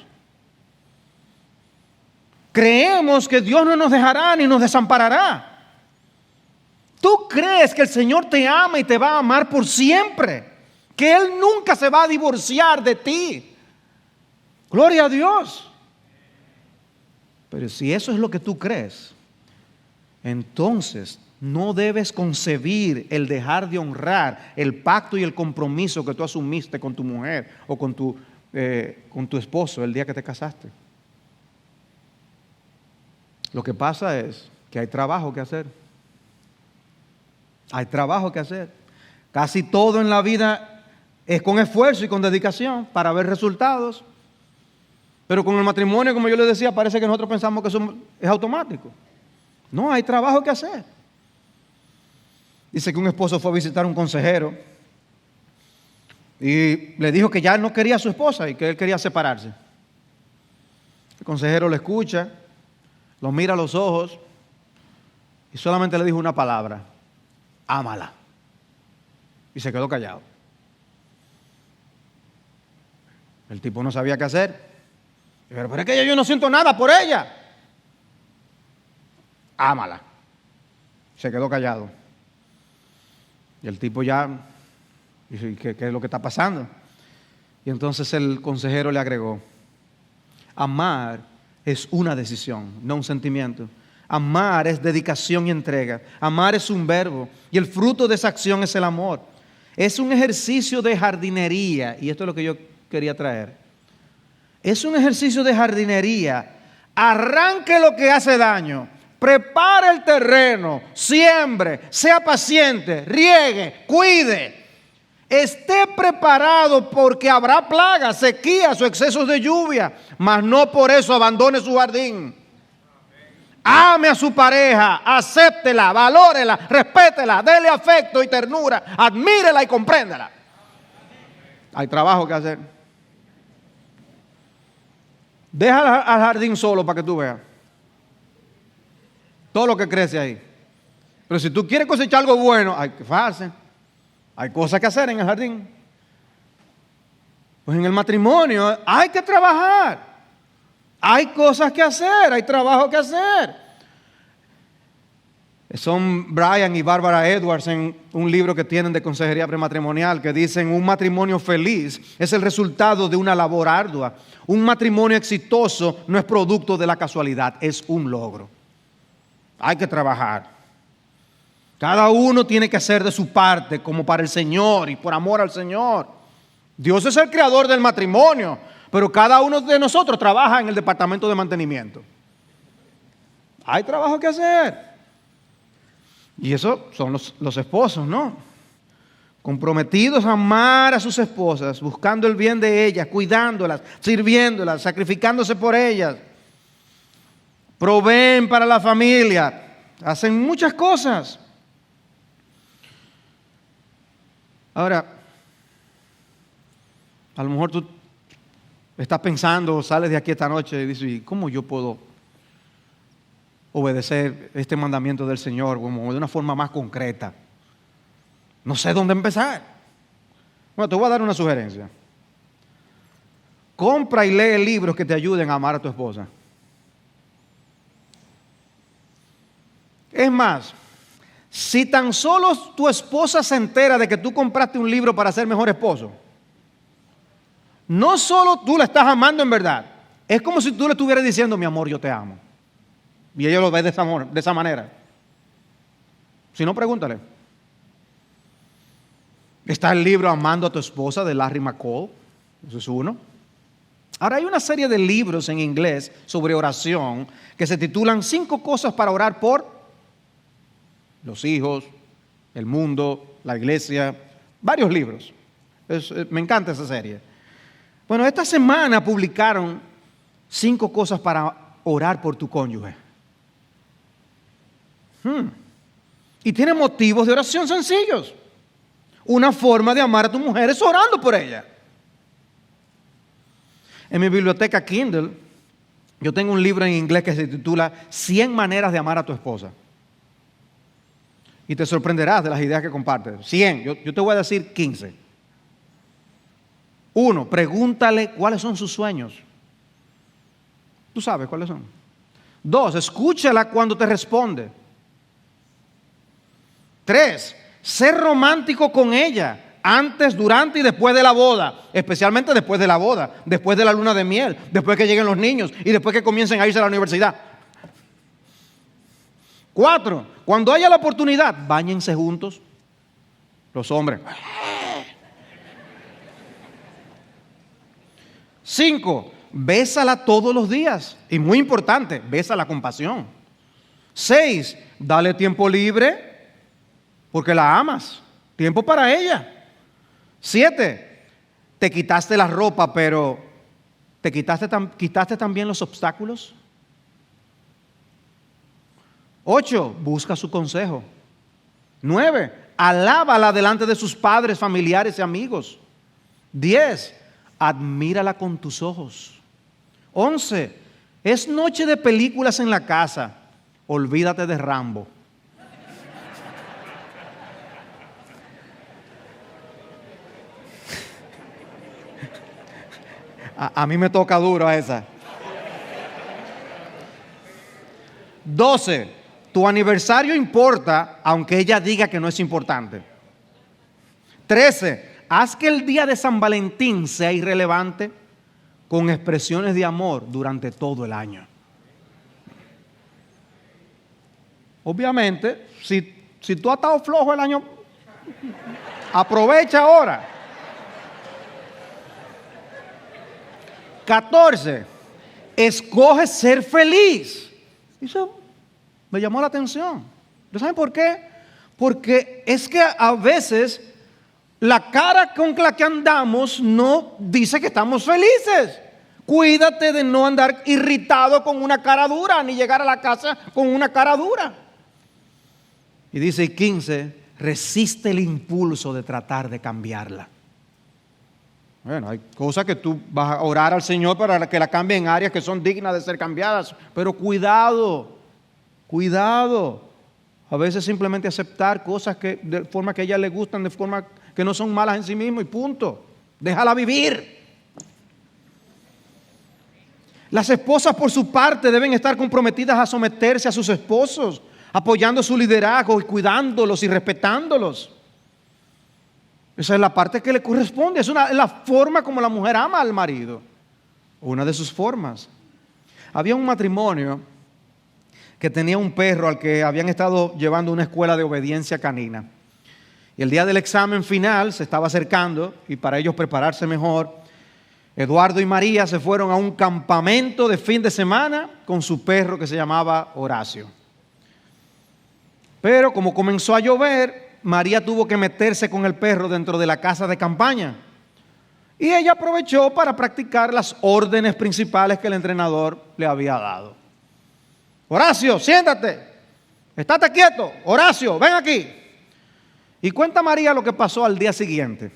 Creemos que Dios no nos dejará ni nos desamparará. ¿Tú crees que el Señor te ama y te va a amar por siempre? Que Él nunca se va a divorciar de ti. Gloria a Dios. Pero si eso es lo que tú crees, entonces no debes concebir el dejar de honrar el pacto y el compromiso que tú asumiste con tu mujer o con tu esposo el día que te casaste. Lo que pasa es que hay trabajo que hacer. Hay trabajo que hacer. Casi todo en la vida es con esfuerzo y con dedicación para ver resultados. Pero con el matrimonio, como yo les decía, parece que nosotros pensamos que eso es automático. No, hay trabajo que hacer. Dice que un esposo fue a visitar a un consejero y le dijo que ya él no quería a su esposa y que él quería separarse. El consejero le escucha, lo mira a los ojos y solamente le dijo una palabra: ámala. Y se quedó callado. El tipo no sabía qué hacer. Pero es que yo no siento nada por ella. ámala. Se quedó callado. Y el tipo ya dice, ¿qué es lo que está pasando? Y entonces el consejero le agregó, amar es una decisión, no un sentimiento. Amar es dedicación y entrega. Amar es un verbo y el fruto de esa acción es el amor. Es un ejercicio de jardinería, y esto es lo que yo quería traer. Es un ejercicio de jardinería. Arranque lo que hace daño, prepare el terreno, siembre, sea paciente, riegue, cuide. Esté preparado porque habrá plagas, sequías o excesos de lluvia, mas no por eso abandone su jardín. Ame a su pareja, acéptela, valórela, respétela, dele afecto y ternura, admírela y compréndela. Hay trabajo que hacer. Deja al jardín solo para que tú veas todo lo que crece ahí. Pero si tú quieres cosechar algo bueno, hay que fajarse. Hay cosas que hacer en el jardín. Pues en el matrimonio hay que trabajar. Hay cosas que hacer, hay trabajo que hacer. Son Brian y Barbara Edwards en un libro que tienen de consejería prematrimonial que dicen un matrimonio feliz es el resultado de una labor ardua. Un matrimonio exitoso no es producto de la casualidad, es un logro. Hay que trabajar. Cada uno tiene que hacer de su parte como para el Señor y por amor al Señor. Dios es el creador del matrimonio, pero cada uno de nosotros trabaja en el departamento de mantenimiento. Hay trabajo que hacer. Y eso son los esposos, ¿no? Comprometidos a amar a sus esposas, buscando el bien de ellas, cuidándolas, sirviéndolas, sacrificándose por ellas. Proveen para la familia, hacen muchas cosas. Ahora, a lo mejor tú estás pensando, sales de aquí esta noche y dices, ¿cómo yo puedo obedecer este mandamiento del Señor como de una forma más concreta? No sé dónde empezar. Bueno, te voy a dar una sugerencia. Compra y lee libros que te ayuden a amar a tu esposa. Es más, si tan solo tu esposa se entera de que tú compraste un libro para ser mejor esposo, no solo tú la estás amando en verdad, es como si tú le estuvieras diciendo, mi amor, yo te amo. Y ella lo ve de esa manera. Si no, pregúntale. Está el libro Amando a tu esposa de Larry McCall. Eso es uno. Ahora hay una serie de libros en inglés sobre oración que se titulan 5 cosas para orar por los hijos, el mundo, la iglesia. Varios libros. Me encanta esa serie. Bueno, esta semana publicaron 5 cosas para orar por tu cónyuge. Y tiene motivos de oración sencillos. Una forma de amar a tu mujer es orando por ella. En mi biblioteca Kindle, yo tengo un libro en inglés que se titula 100 maneras de amar a tu esposa. Y te sorprenderás de las ideas que compartes. 100, yo te voy a decir 15. 1, pregúntale cuáles son sus sueños. Tú sabes cuáles son. 2, escúchala cuando te responde. 3, ser romántico con ella, antes, durante y después de la boda, especialmente después de la boda, después de la luna de miel, después que lleguen los niños y después que comiencen a irse a la universidad. 4, cuando haya la oportunidad, báñense juntos, los hombres. 5, bésala todos los días, y muy importante, bésala con pasión. 6, dale tiempo libre, porque la amas. Tiempo para ella. 7, te quitaste la ropa, pero ¿te quitaste también los obstáculos? 8, busca su consejo. 9, alábala delante de sus padres, familiares y amigos. 10, admírala con tus ojos. 11, es noche de películas en la casa. Olvídate de Rambo. A mí me toca duro esa. 12, tu aniversario importa, aunque ella diga que no es importante. 13, haz que el día de San Valentín sea irrelevante con expresiones de amor durante todo el año. Obviamente, si tú has estado flojo el año, aprovecha ahora. 14, escoge ser feliz. Eso me llamó la atención. ¿Saben por qué? Porque es que a veces la cara con la que andamos no dice que estamos felices. Cuídate de no andar irritado con una cara dura, ni llegar a la casa con una cara dura. Y dice 15, resiste el impulso de tratar de cambiarla. Bueno, hay cosas que tú vas a orar al Señor para que la cambie en áreas que son dignas de ser cambiadas. Pero cuidado. A veces simplemente aceptar cosas que de forma que a ella le gustan, de forma que no son malas en sí mismo y punto. Déjala vivir. Las esposas por su parte deben estar comprometidas a someterse a sus esposos, apoyando su liderazgo y cuidándolos y respetándolos. Esa es la parte que le corresponde. Es la forma como la mujer ama al marido. Una de sus formas. Había un matrimonio que tenía un perro al que habían estado llevando a una escuela de obediencia canina. Y el día del examen final se estaba acercando y para ellos prepararse mejor, Eduardo y María se fueron a un campamento de fin de semana con su perro que se llamaba Horacio. Pero como comenzó a llover, María tuvo que meterse con el perro dentro de la casa de campaña. Y ella aprovechó para practicar las órdenes principales que el entrenador le había dado. Horacio, siéntate. Estate quieto. Horacio, ven aquí. Y cuenta María lo que pasó al día siguiente.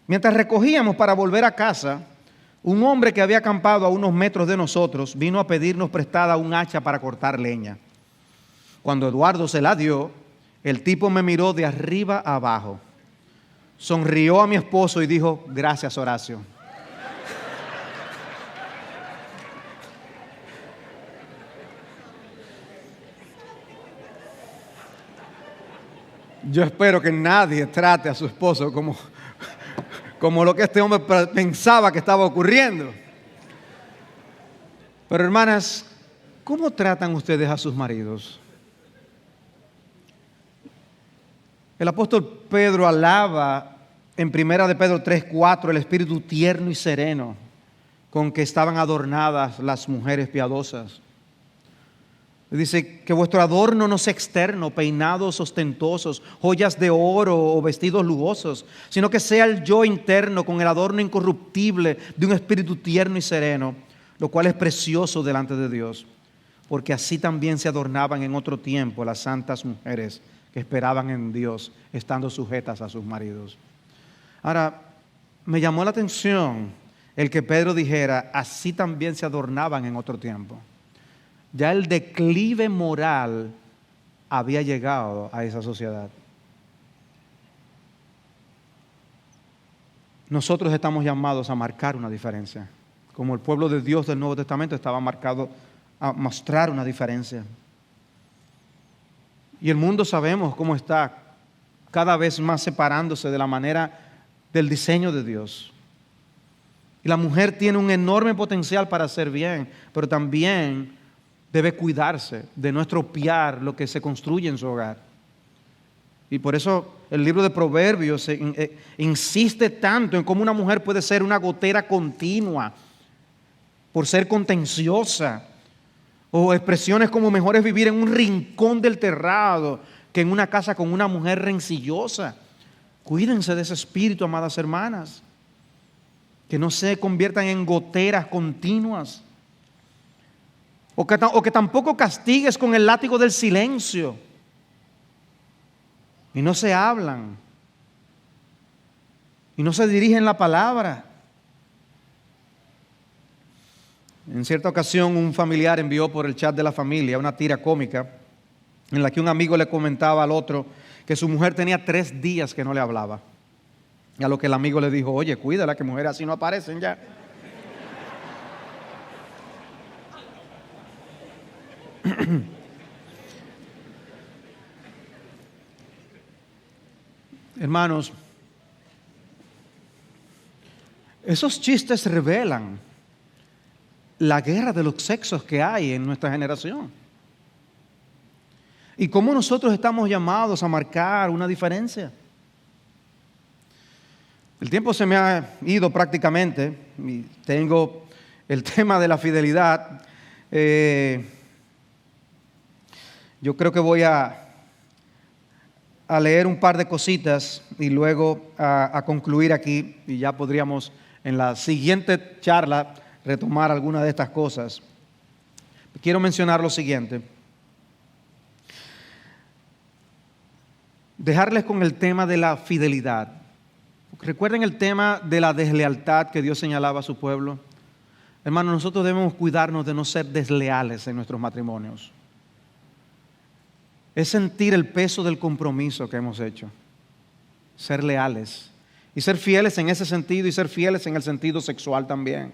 Mientras recogíamos para volver a casa, un hombre que había acampado a unos metros de nosotros vino a pedirnos prestada un hacha para cortar leña. Cuando Eduardo se la dio, el tipo me miró de arriba a abajo, sonrió a mi esposo y dijo, gracias Horacio. Yo espero que nadie trate a su esposo como lo que este hombre pensaba que estaba ocurriendo. Pero hermanas, ¿cómo tratan ustedes a sus maridos? El apóstol Pedro alaba en 1 de Pedro 3:4 el espíritu tierno y sereno con que estaban adornadas las mujeres piadosas. Dice que vuestro adorno no sea externo, peinados ostentosos, joyas de oro o vestidos lujosos, sino que sea el yo interno con el adorno incorruptible de un espíritu tierno y sereno, lo cual es precioso delante de Dios, porque así también se adornaban en otro tiempo las santas mujeres que esperaban en Dios, estando sujetas a sus maridos. Ahora, me llamó la atención el que Pedro dijera, así también se adornaban en otro tiempo. Ya el declive moral había llegado a esa sociedad. Nosotros estamos llamados a marcar una diferencia. Como el pueblo de Dios del Nuevo Testamento estaba marcado a mostrar una diferencia. Y el mundo sabemos cómo está cada vez más separándose de la manera del diseño de Dios. Y la mujer tiene un enorme potencial para hacer bien, pero también debe cuidarse de no estropear lo que se construye en su hogar. Y por eso el libro de Proverbios insiste tanto en cómo una mujer puede ser una gotera continua por ser contenciosa, o expresiones como mejor es vivir en un rincón del terrado que en una casa con una mujer rencillosa. Cuídense de ese espíritu, amadas hermanas, que no se conviertan en goteras continuas. O que tampoco castigues con el látigo del silencio. Y no se hablan. Y no se dirigen la palabra. En cierta ocasión un familiar envió por el chat de la familia una tira cómica en la que un amigo le comentaba al otro que su mujer tenía 3 días que no le hablaba. Y a lo que el amigo le dijo, oye, cuídala que mujeres así no aparecen ya. Hermanos, esos chistes revelan la guerra de los sexos que hay en nuestra generación. Y cómo nosotros estamos llamados a marcar una diferencia. El tiempo se me ha ido prácticamente y tengo el tema de la fidelidad. Yo creo que voy a leer un par de cositas y luego a concluir aquí, y ya podríamos en la siguiente charla retomar alguna de estas cosas. Quiero mencionar lo siguiente. Dejarles con el tema de la fidelidad. ¿Recuerden el tema de la deslealtad que Dios señalaba a su pueblo? Hermanos, nosotros debemos cuidarnos de no ser desleales en nuestros matrimonios. Es sentir el peso del compromiso que hemos hecho. Ser leales. Y ser fieles en ese sentido y ser fieles en el sentido sexual también.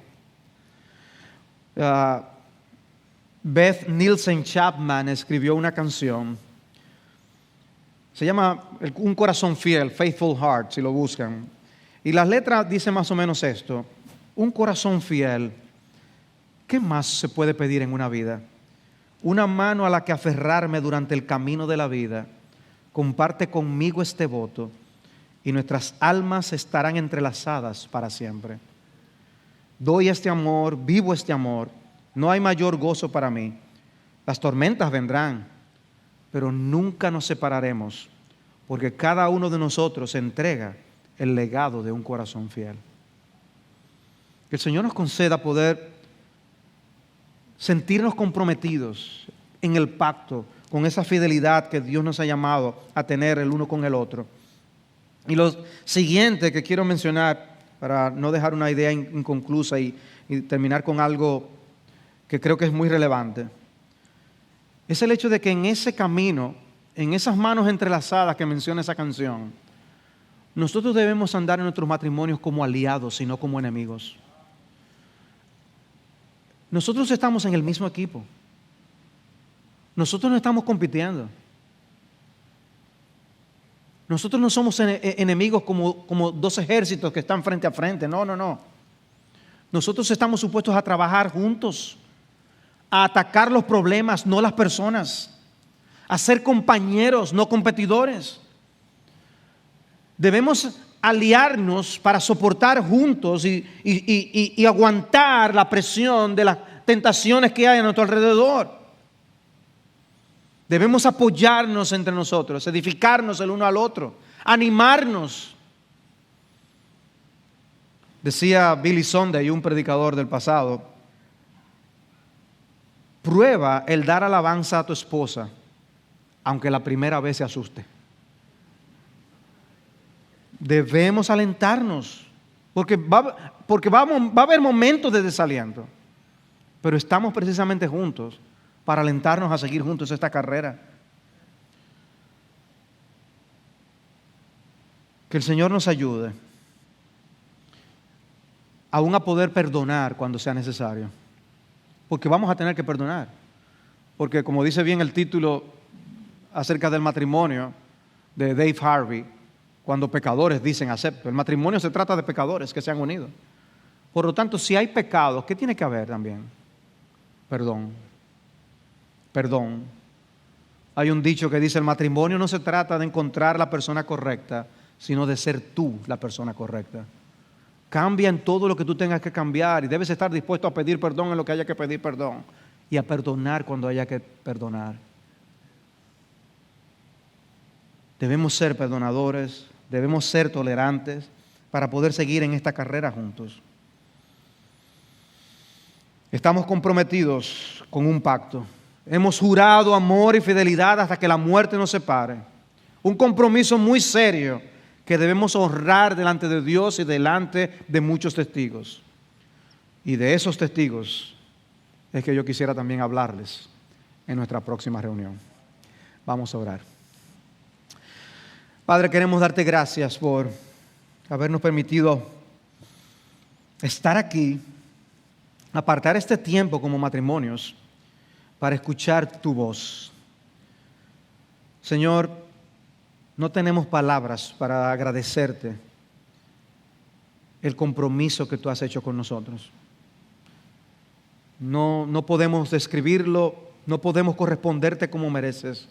Beth Nielsen Chapman escribió una canción. Se llama Un corazón fiel, Faithful Heart, si lo buscan. Y las letras dicen más o menos esto. Un corazón fiel, ¿qué más se puede pedir en una vida? Una mano a la que aferrarme durante el camino de la vida. Comparte conmigo este voto y nuestras almas estarán entrelazadas para siempre. Doy este amor, vivo este amor. No hay mayor gozo para mí. Las tormentas vendrán, pero nunca nos separaremos, porque cada uno de nosotros entrega el legado de un corazón fiel. Que el Señor nos conceda poder sentirnos comprometidos en el pacto, con esa fidelidad que Dios nos ha llamado a tener el uno con el otro. Y lo siguiente que quiero mencionar, para no dejar una idea inconclusa y terminar con algo que creo que es muy relevante, es el hecho de que en ese camino, en esas manos entrelazadas que menciona esa canción, nosotros debemos andar en nuestros matrimonios como aliados y no como enemigos. Nosotros estamos en el mismo equipo. Nosotros no estamos compitiendo. Nosotros no somos enemigos como dos ejércitos que están frente a frente. No, no, no. Nosotros estamos supuestos a trabajar juntos, a atacar los problemas, no las personas, a ser compañeros, no competidores. Debemos aliarnos para soportar juntos y aguantar la presión de las tentaciones que hay a nuestro alrededor. Debemos apoyarnos entre nosotros, edificarnos el uno al otro, animarnos. Decía Billy Sunday, un predicador del pasado, prueba el dar alabanza a tu esposa, aunque la primera vez se asuste. Debemos alentarnos, porque va a haber momentos de desaliento, pero estamos precisamente juntos para alentarnos a seguir juntos esta carrera. Que el Señor nos ayude aún a poder perdonar cuando sea necesario, porque vamos a tener que perdonar, porque como dice bien el título acerca del matrimonio de Dave Harvey, cuando pecadores dicen acepto, el matrimonio se trata de pecadores que se han unido. Por lo tanto, si hay pecados, ¿qué tiene que haber también? Perdón. Perdón. Hay un dicho que dice, el matrimonio no se trata de encontrar la persona correcta, sino de ser tú la persona correcta. Cambia en todo lo que tú tengas que cambiar y debes estar dispuesto a pedir perdón en lo que haya que pedir perdón y a perdonar cuando haya que perdonar. Debemos ser perdonadores, debemos ser tolerantes para poder seguir en esta carrera juntos. Estamos comprometidos con un pacto. Hemos jurado amor y fidelidad hasta que la muerte nos separe. Un compromiso muy serio que debemos honrar delante de Dios y delante de muchos testigos. Y de esos testigos es que yo quisiera también hablarles en nuestra próxima reunión. Vamos a orar. Padre, queremos darte gracias por habernos permitido estar aquí, apartar este tiempo como matrimonios para escuchar tu voz. Señor, No tenemos palabras para agradecerte el compromiso que tú has hecho con nosotros. No podemos describirlo, no podemos corresponderte como mereces.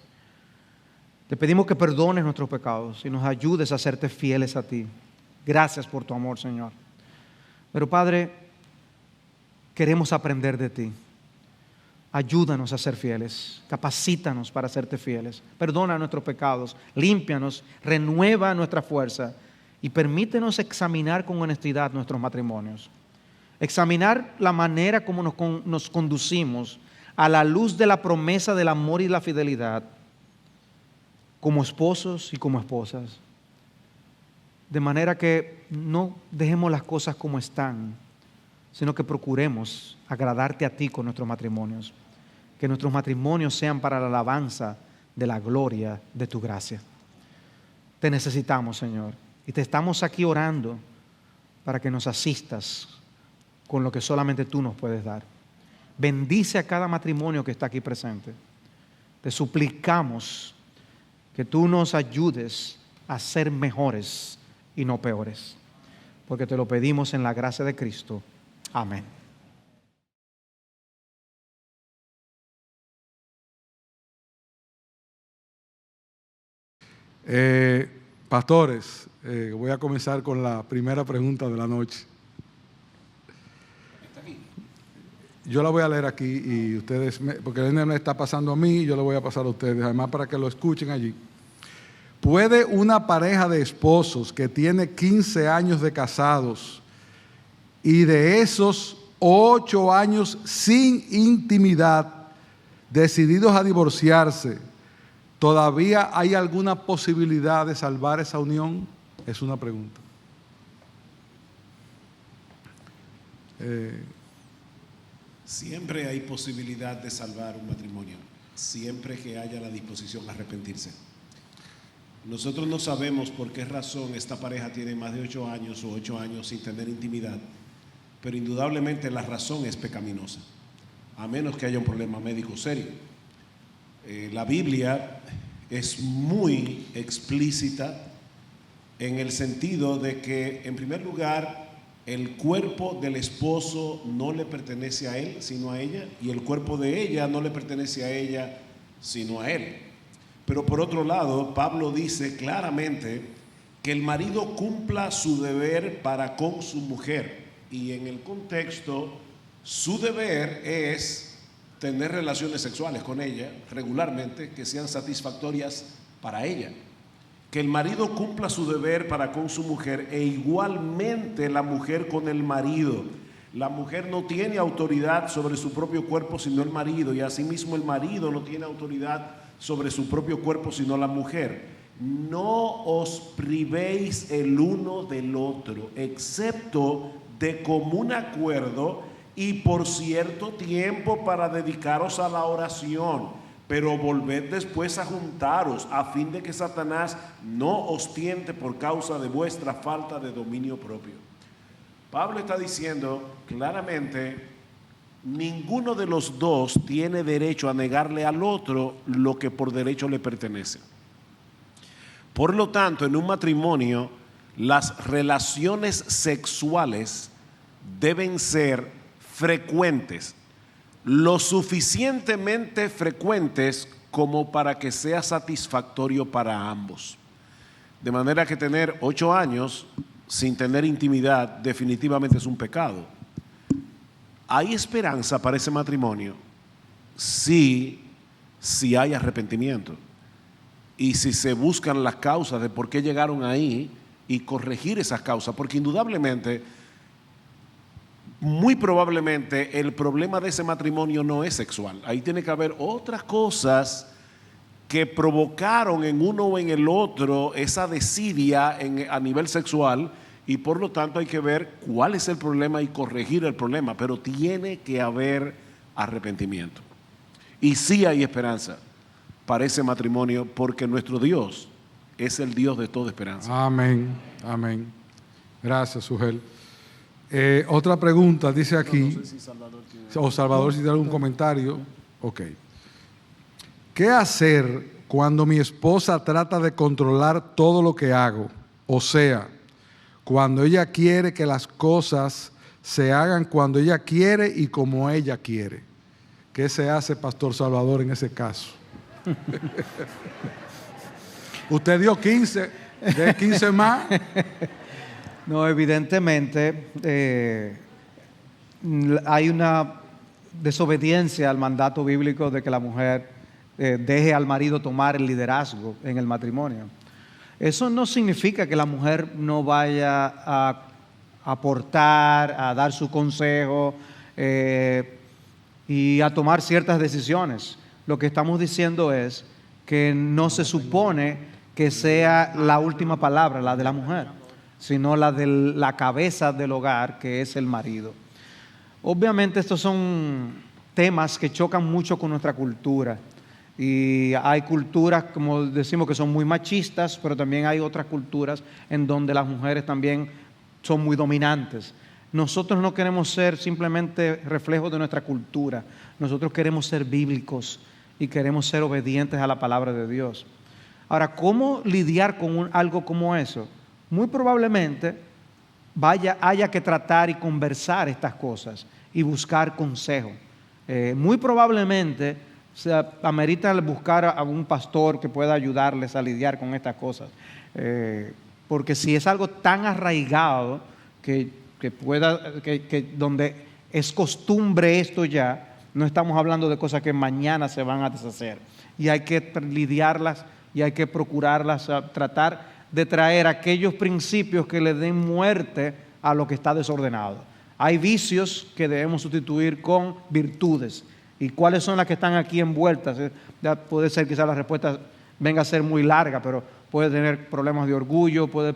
Te pedimos que perdones nuestros pecados y nos ayudes a serte fieles a ti. Gracias por tu amor, Señor. Pero Padre, queremos aprender de ti. Ayúdanos a ser fieles, capacítanos para serte fieles. Perdona nuestros pecados, límpianos, renueva nuestra fuerza y permítenos examinar con honestidad nuestros matrimonios. Examinar la manera como nos conducimos a la luz de la promesa del amor y la fidelidad, como esposos y como esposas. De manera que no dejemos las cosas como están, sino que procuremos agradarte a ti con nuestros matrimonios. Que nuestros matrimonios sean para la alabanza de la gloria de tu gracia. Te necesitamos, Señor, y te estamos aquí orando para que nos asistas con lo que solamente tú nos puedes dar. Bendice a cada matrimonio que está aquí presente. Te suplicamos que tú nos ayudes a ser mejores y no peores, porque te lo pedimos en la gracia de Cristo. Amén. Pastores, voy a comenzar con la primera pregunta de la noche. Yo la voy a leer aquí y ustedes, porque él me está pasando a mí, yo le voy a pasar a ustedes, además para que lo escuchen allí. ¿Puede una pareja de esposos que tiene 15 años de casados y de esos 8 años sin intimidad, decididos a divorciarse, todavía hay alguna posibilidad de salvar esa unión? Es una pregunta. Siempre hay posibilidad de salvar un matrimonio, siempre que haya la disposición a arrepentirse. Nosotros no sabemos por qué razón esta pareja tiene más de 8 años o 8 años sin tener intimidad, pero indudablemente la razón es pecaminosa, a menos que haya un problema médico serio. La Biblia es muy explícita en el sentido de que, en primer lugar, el cuerpo del esposo no le pertenece a él, sino a ella, y el cuerpo de ella no le pertenece a ella, sino a él. Pero por otro lado, Pablo dice claramente que el marido cumpla su deber para con su mujer, y en el contexto, su deber es tener relaciones sexuales con ella regularmente, que sean satisfactorias para ella. Que el marido cumpla su deber para con su mujer e igualmente la mujer con el marido. La mujer no tiene autoridad sobre su propio cuerpo sino el marido, y asimismo el marido no tiene autoridad sobre su propio cuerpo sino la mujer. No os privéis el uno del otro, excepto de común acuerdo y por cierto tiempo para dedicaros a la oración. Pero volved después a juntaros, a fin de que Satanás no os tiente por causa de vuestra falta de dominio propio. Pablo está diciendo claramente, ninguno de los dos tiene derecho a negarle al otro lo que por derecho le pertenece. Por lo tanto, en un matrimonio, las relaciones sexuales deben ser frecuentes, lo suficientemente frecuentes como para que sea satisfactorio para ambos. De manera que tener 8 años sin tener intimidad definitivamente es un pecado. ¿Hay esperanza para ese matrimonio? Sí, si hay arrepentimiento y si se buscan las causas de por qué llegaron ahí y corregir esas causas, porque indudablemente, muy probablemente el problema de ese matrimonio no es sexual. Ahí tiene que haber otras cosas que provocaron en uno o en el otro esa desidia a nivel sexual, y por lo tanto hay que ver cuál es el problema y corregir el problema, pero tiene que haber arrepentimiento. Y sí hay esperanza para ese matrimonio, porque nuestro Dios es el Dios de toda esperanza. Amén, amén. Gracias, Sugel. Otra pregunta, dice aquí, no sé si Salvador si tiene algún comentario. Ok. ¿Qué hacer cuando mi esposa trata de controlar todo lo que hago, o sea, cuando ella quiere que las cosas se hagan cuando ella quiere y como ella quiere. ¿Qué se hace, Pastor Salvador, en ese caso? Usted dio 15, de 15 más. No, evidentemente hay una desobediencia al mandato bíblico de que la mujer deje al marido tomar el liderazgo en el matrimonio. Eso no significa que la mujer no vaya a aportar, a dar su consejo y a tomar ciertas decisiones. Lo que estamos diciendo es que no se supone que sea la última palabra, la de la mujer, sino la de la cabeza del hogar, que es el marido. Obviamente estos son temas que chocan mucho con nuestra cultura. Y hay culturas, como decimos, que son muy machistas, pero también hay otras culturas en donde las mujeres también son muy dominantes. Nosotros no queremos ser simplemente reflejos de nuestra cultura. Nosotros queremos ser bíblicos y queremos ser obedientes a la palabra de Dios. Ahora, ¿cómo lidiar con algo como eso? Muy probablemente haya que tratar y conversar estas cosas y buscar consejo. Muy probablemente amerita buscar a un pastor que pueda ayudarles a lidiar con estas cosas. Porque si es algo tan arraigado que donde es costumbre esto ya, no estamos hablando de cosas que mañana se van a deshacer. Y hay que lidiarlas y hay que procurarlas, tratar de traer aquellos principios que le den muerte a lo que está desordenado. Hay vicios que debemos sustituir con virtudes. ¿Y cuáles son las que están aquí envueltas? Ya puede ser quizás la respuesta venga a ser muy larga, pero puede tener problemas de orgullo, puede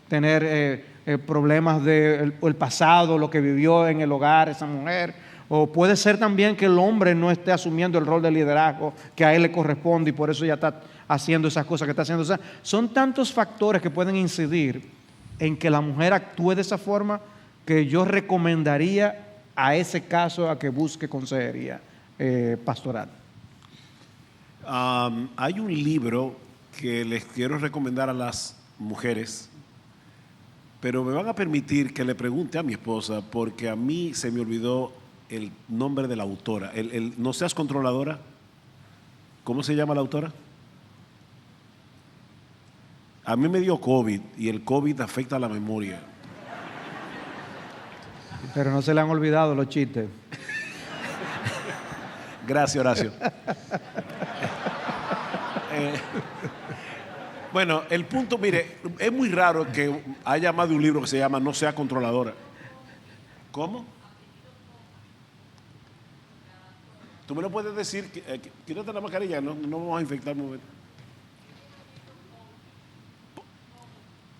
tener problemas del pasado, lo que vivió en el hogar esa mujer, o puede ser también que el hombre no esté asumiendo el rol de liderazgo que a él le corresponde y por eso ya está haciendo esas cosas que está haciendo. O sea, son tantos factores que pueden incidir en que la mujer actúe de esa forma que yo recomendaría a ese caso a que busque consejería pastoral. Hay un libro que les quiero recomendar a las mujeres, pero me van a permitir que le pregunte a mi esposa porque a mí se me olvidó el nombre de la autora. No seas controladora. ¿Cómo se llama la autora? A mí me dio COVID y el COVID afecta la memoria. Pero no se le han olvidado los chistes. Gracias, Horacio. Bueno, el punto, mire, es muy raro que haya más de un libro que se llama No sea controladora. ¿Cómo? ¿Tú me lo puedes decir? Quítate la mascarilla, no vamos a infectar un momento.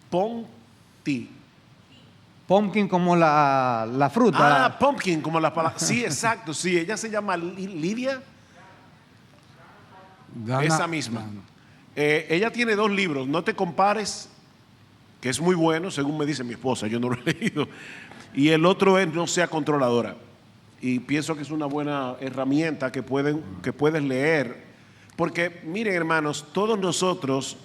Ponti. Pumpkin como la fruta. Ah, pumpkin, como la palabra. Sí, exacto, sí. Ella se llama Lidia. Esa misma. Ella tiene 2 libros, No te compares, que es muy bueno, según me dice mi esposa, yo no lo he leído. Y el otro es No sea controladora. Y pienso que es una buena herramienta que puedes leer. Porque, miren, hermanos, todos nosotros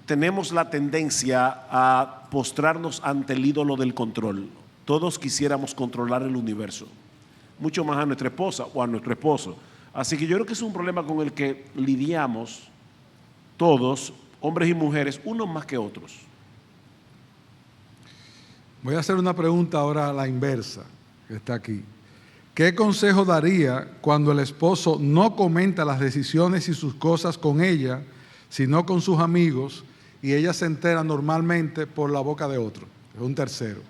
tenemos la tendencia a postrarnos ante el ídolo del control. Todos quisiéramos controlar el universo, mucho más a nuestra esposa o a nuestro esposo. Así que yo creo que es un problema con el que lidiamos todos, hombres y mujeres, unos más que otros. Voy a hacer una pregunta ahora a la inversa, que está aquí. ¿Qué consejo daría cuando el esposo no comenta las decisiones y sus cosas con ella, sino con sus amigos, y ella se entera normalmente por la boca de otro, es un tercero?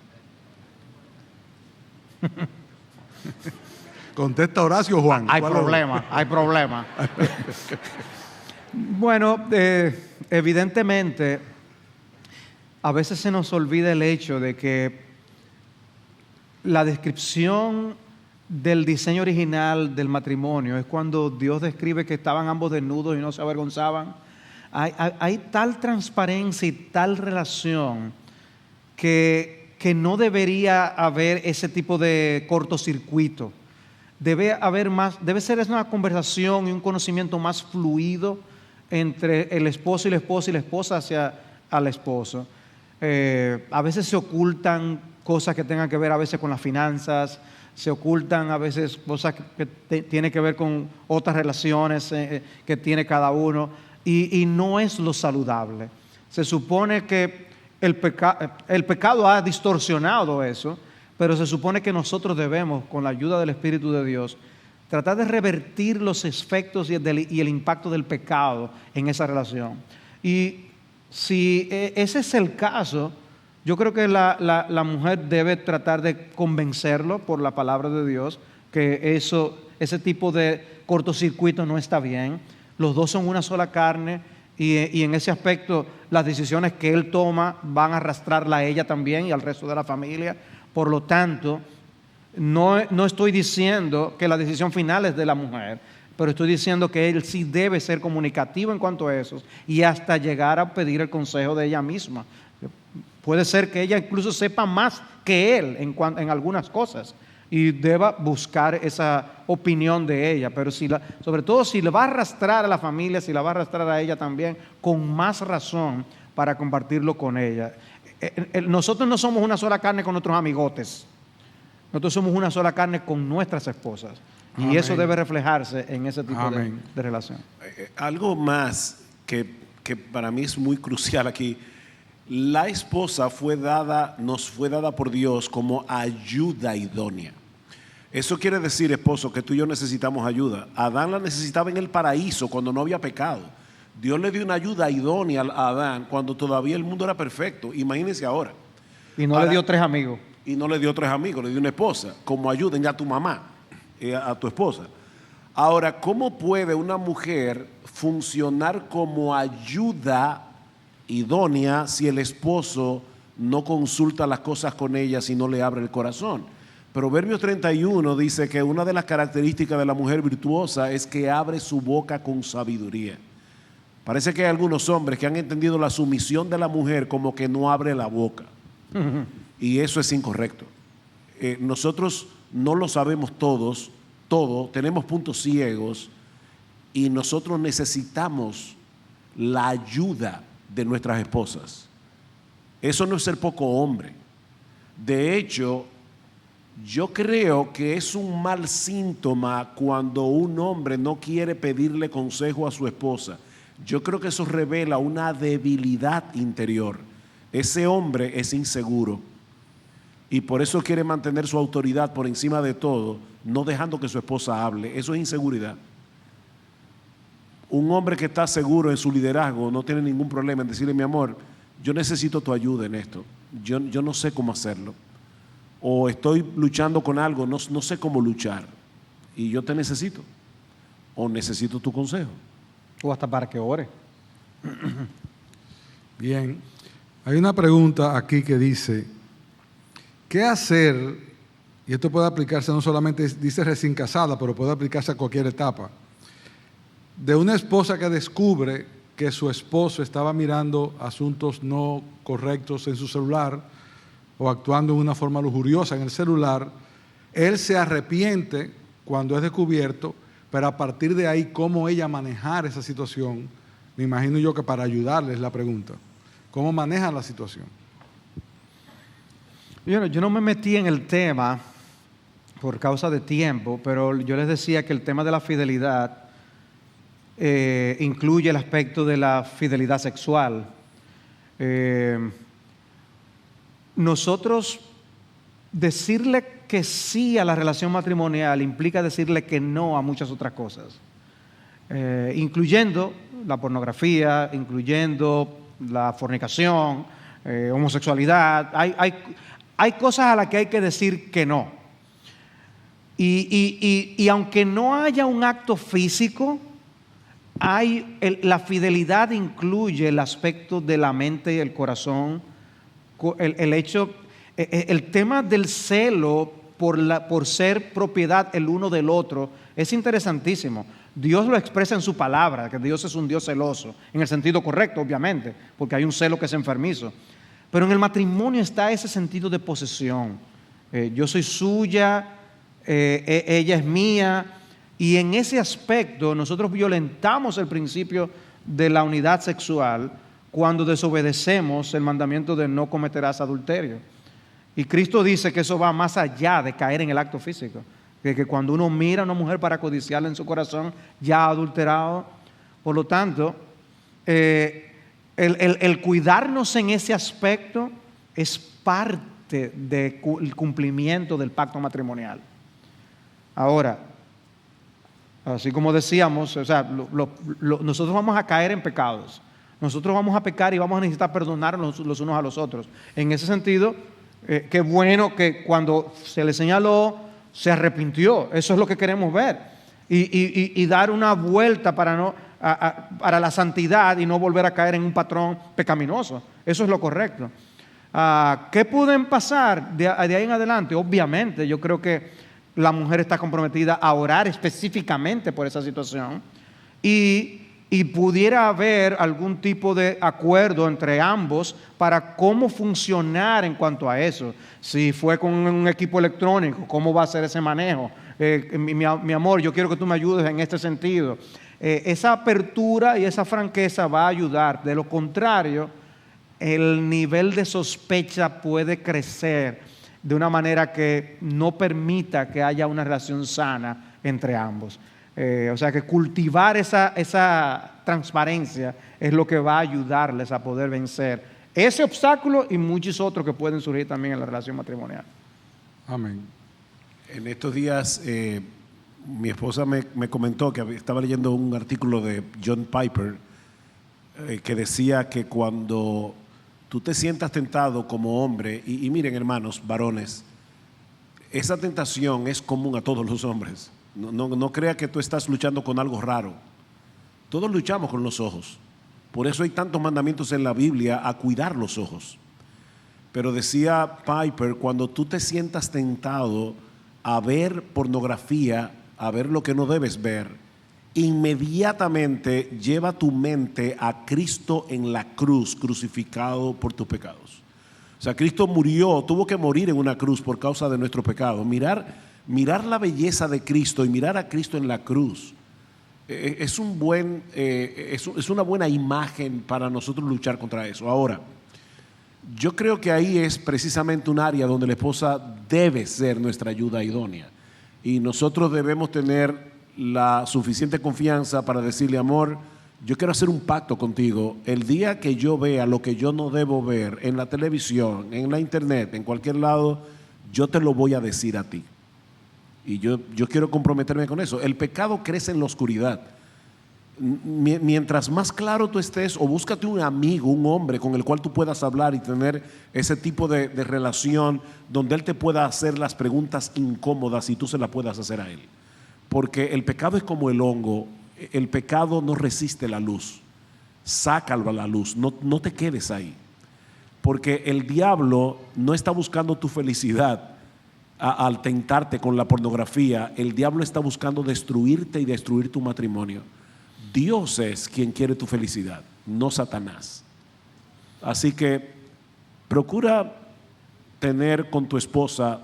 Contesta Horacio, Juan. Hay problema. Bueno, evidentemente, a veces se nos olvida el hecho de que la descripción del diseño original del matrimonio es cuando Dios describe que estaban ambos desnudos y no se avergonzaban. Hay tal transparencia y tal relación que no debería haber ese tipo de cortocircuito. debe ser una conversación y un conocimiento más fluido entre el esposo y la esposa hacia al esposo. A veces se ocultan cosas que tengan que ver a veces con las finanzas, se ocultan a veces cosas que tienen que ver con otras relaciones que tiene cada uno, y no es lo saludable. Se supone que el pecado ha distorsionado eso, pero se supone que nosotros debemos, con la ayuda del Espíritu de Dios, tratar de revertir los efectos y el impacto del pecado en esa relación. Y si ese es el caso, yo creo que la mujer debe tratar de convencerlo por la palabra de Dios que ese tipo de cortocircuito no está bien. Los dos son una sola carne, y en ese aspecto las decisiones que él toma van a arrastrarla a ella también y al resto de la familia. Por lo tanto, no estoy diciendo que la decisión final es de la mujer, pero estoy diciendo que él sí debe ser comunicativo en cuanto a eso y hasta llegar a pedir el consejo de ella misma. Puede ser que ella incluso sepa más que él en algunas cosas y deba buscar esa opinión de ella, pero sobre todo si le va a arrastrar a la familia, si la va a arrastrar a ella también, con más razón para compartirlo con ella. Nosotros no somos una sola carne con nuestros amigotes. Nosotros somos una sola carne con nuestras esposas. Y Amén. eso debe reflejarse en ese tipo de relación. Algo más que para mí es muy crucial aquí. La esposa nos fue dada por Dios como ayuda idónea. Eso quiere decir, esposo, que tú y yo necesitamos ayuda. Adán la necesitaba en el paraíso cuando no había pecado. Dios le dio una ayuda idónea a Adán cuando todavía el mundo era perfecto. Imagínense ahora. Y no le dio 3 amigos. Y no le dio 3 amigos, le dio una esposa, como ayuda a tu mamá, a tu esposa. Ahora, ¿cómo puede una mujer funcionar como ayuda idónea si el esposo no consulta las cosas con ella, si no le abre el corazón? Proverbios 31 dice que una de las características de la mujer virtuosa es que abre su boca con sabiduría. Parece que hay algunos hombres que han entendido la sumisión de la mujer como que no abre la boca. Y eso es incorrecto. Nosotros no lo sabemos todo, tenemos puntos ciegos y nosotros necesitamos la ayuda de nuestras esposas. Eso no es ser poco hombre. De hecho, yo creo que es un mal síntoma cuando un hombre no quiere pedirle consejo a su esposa. Yo creo que eso revela una debilidad interior. Ese hombre es inseguro y por eso quiere mantener su autoridad por encima de todo, no dejando que su esposa hable. Eso es inseguridad. Un hombre que está seguro en su liderazgo no tiene ningún problema en decirle: mi amor, yo necesito tu ayuda en esto, yo no sé cómo hacerlo, o estoy luchando con algo, no sé cómo luchar y yo te necesito, o necesito tu consejo. O hasta para que ore. Bien, hay una pregunta aquí que dice: ¿qué hacer? Y esto puede aplicarse no solamente, dice recién casada, pero puede aplicarse a cualquier etapa. De una esposa que descubre que su esposo estaba mirando asuntos no correctos en su celular o actuando de una forma lujuriosa en el celular. Él se arrepiente cuando es descubierto, pero a partir de ahí, ¿cómo ella manejar esa situación? Me imagino yo que para ayudarles es la pregunta. ¿Cómo manejan la situación? Yo no me metí en el tema por causa de tiempo, pero yo les decía que el tema de la fidelidad incluye el aspecto de la fidelidad sexual. Nosotros decirle que sí a la relación matrimonial implica decirle que no a muchas otras cosas, incluyendo la pornografía, incluyendo la fornicación, homosexualidad. Hay cosas a las que hay que decir que no. Y aunque no haya un acto físico, la fidelidad incluye el aspecto de la mente y el corazón, el tema del celo por ser propiedad el uno del otro es interesantísimo. Dios lo expresa en su palabra, que Dios es un Dios celoso, en el sentido correcto, obviamente, porque hay un celo que es enfermizo. Pero en el matrimonio está ese sentido de posesión. Yo soy suya, ella es mía, y en ese aspecto nosotros violentamos el principio de la unidad sexual cuando desobedecemos el mandamiento de no cometerás adulterio. Y Cristo dice que eso va más allá de caer en el acto físico, que cuando uno mira a una mujer para codiciarla en su corazón, ya ha adulterado. Por lo tanto, el cuidarnos en ese aspecto es parte del cumplimiento del pacto matrimonial. Ahora, así como decíamos, o sea, nosotros vamos a caer en pecados. Nosotros vamos a pecar y vamos a necesitar perdonarnos los unos a los otros. En ese sentido, qué bueno que cuando se le señaló, se arrepintió. Eso es lo que queremos ver. Y dar una vuelta para la santidad y no volver a caer en un patrón pecaminoso. Eso es lo correcto. ¿Qué pueden pasar de ahí en adelante? Obviamente, yo creo que la mujer está comprometida a orar específicamente por esa situación y pudiera haber algún tipo de acuerdo entre ambos para cómo funcionar en cuanto a eso. Si fue con un equipo electrónico, ¿cómo va a ser ese manejo? Mi amor, yo quiero que tú me ayudes en este sentido. Esa apertura y esa franqueza va a ayudar. De lo contrario, el nivel de sospecha puede crecer de una manera que no permita que haya una relación sana entre ambos. O sea que cultivar esa transparencia es lo que va a ayudarles a poder vencer ese obstáculo y muchos otros que pueden surgir también en la relación matrimonial. Amén. En estos días mi esposa me comentó que estaba leyendo un artículo de John Piper que decía que cuando tú te sientas tentado como hombre, y miren hermanos, varones, esa tentación es común a todos los hombres. No crea que tú estás luchando con algo raro. Todos luchamos con los ojos. Por eso hay tantos mandamientos en la Biblia a cuidar los ojos. Pero decía Piper, cuando tú te sientas tentado a ver pornografía, a ver lo que no debes ver, inmediatamente lleva tu mente a Cristo en la cruz, crucificado por tus pecados. O sea, Cristo murió, tuvo que morir en una cruz por causa de nuestro pecado. Mirar la belleza de Cristo y mirar a Cristo en la cruz es una buena imagen para nosotros luchar contra eso. Ahora, yo creo que ahí es precisamente un área donde la esposa debe ser nuestra ayuda idónea. Y nosotros debemos tener la suficiente confianza para decirle, amor, yo quiero hacer un pacto contigo. El día que yo vea lo que yo no debo ver en la televisión, en la internet, en cualquier lado, yo te lo voy a decir a ti. Y yo quiero comprometerme con eso. El pecado crece en la oscuridad. Mientras más claro tú estés, o búscate un amigo, un hombre con el cual tú puedas hablar y tener ese tipo de relación donde él te pueda hacer las preguntas incómodas y tú se las puedas hacer a él. Porque el pecado es como el hongo. El pecado no resiste la luz. Sácalo a la luz, no te quedes ahí. Porque el diablo no está buscando tu felicidad al tentarte con la pornografía. El diablo está buscando destruirte y destruir tu matrimonio. Dios es quien quiere tu felicidad, no Satanás. Así que procura tener con tu esposa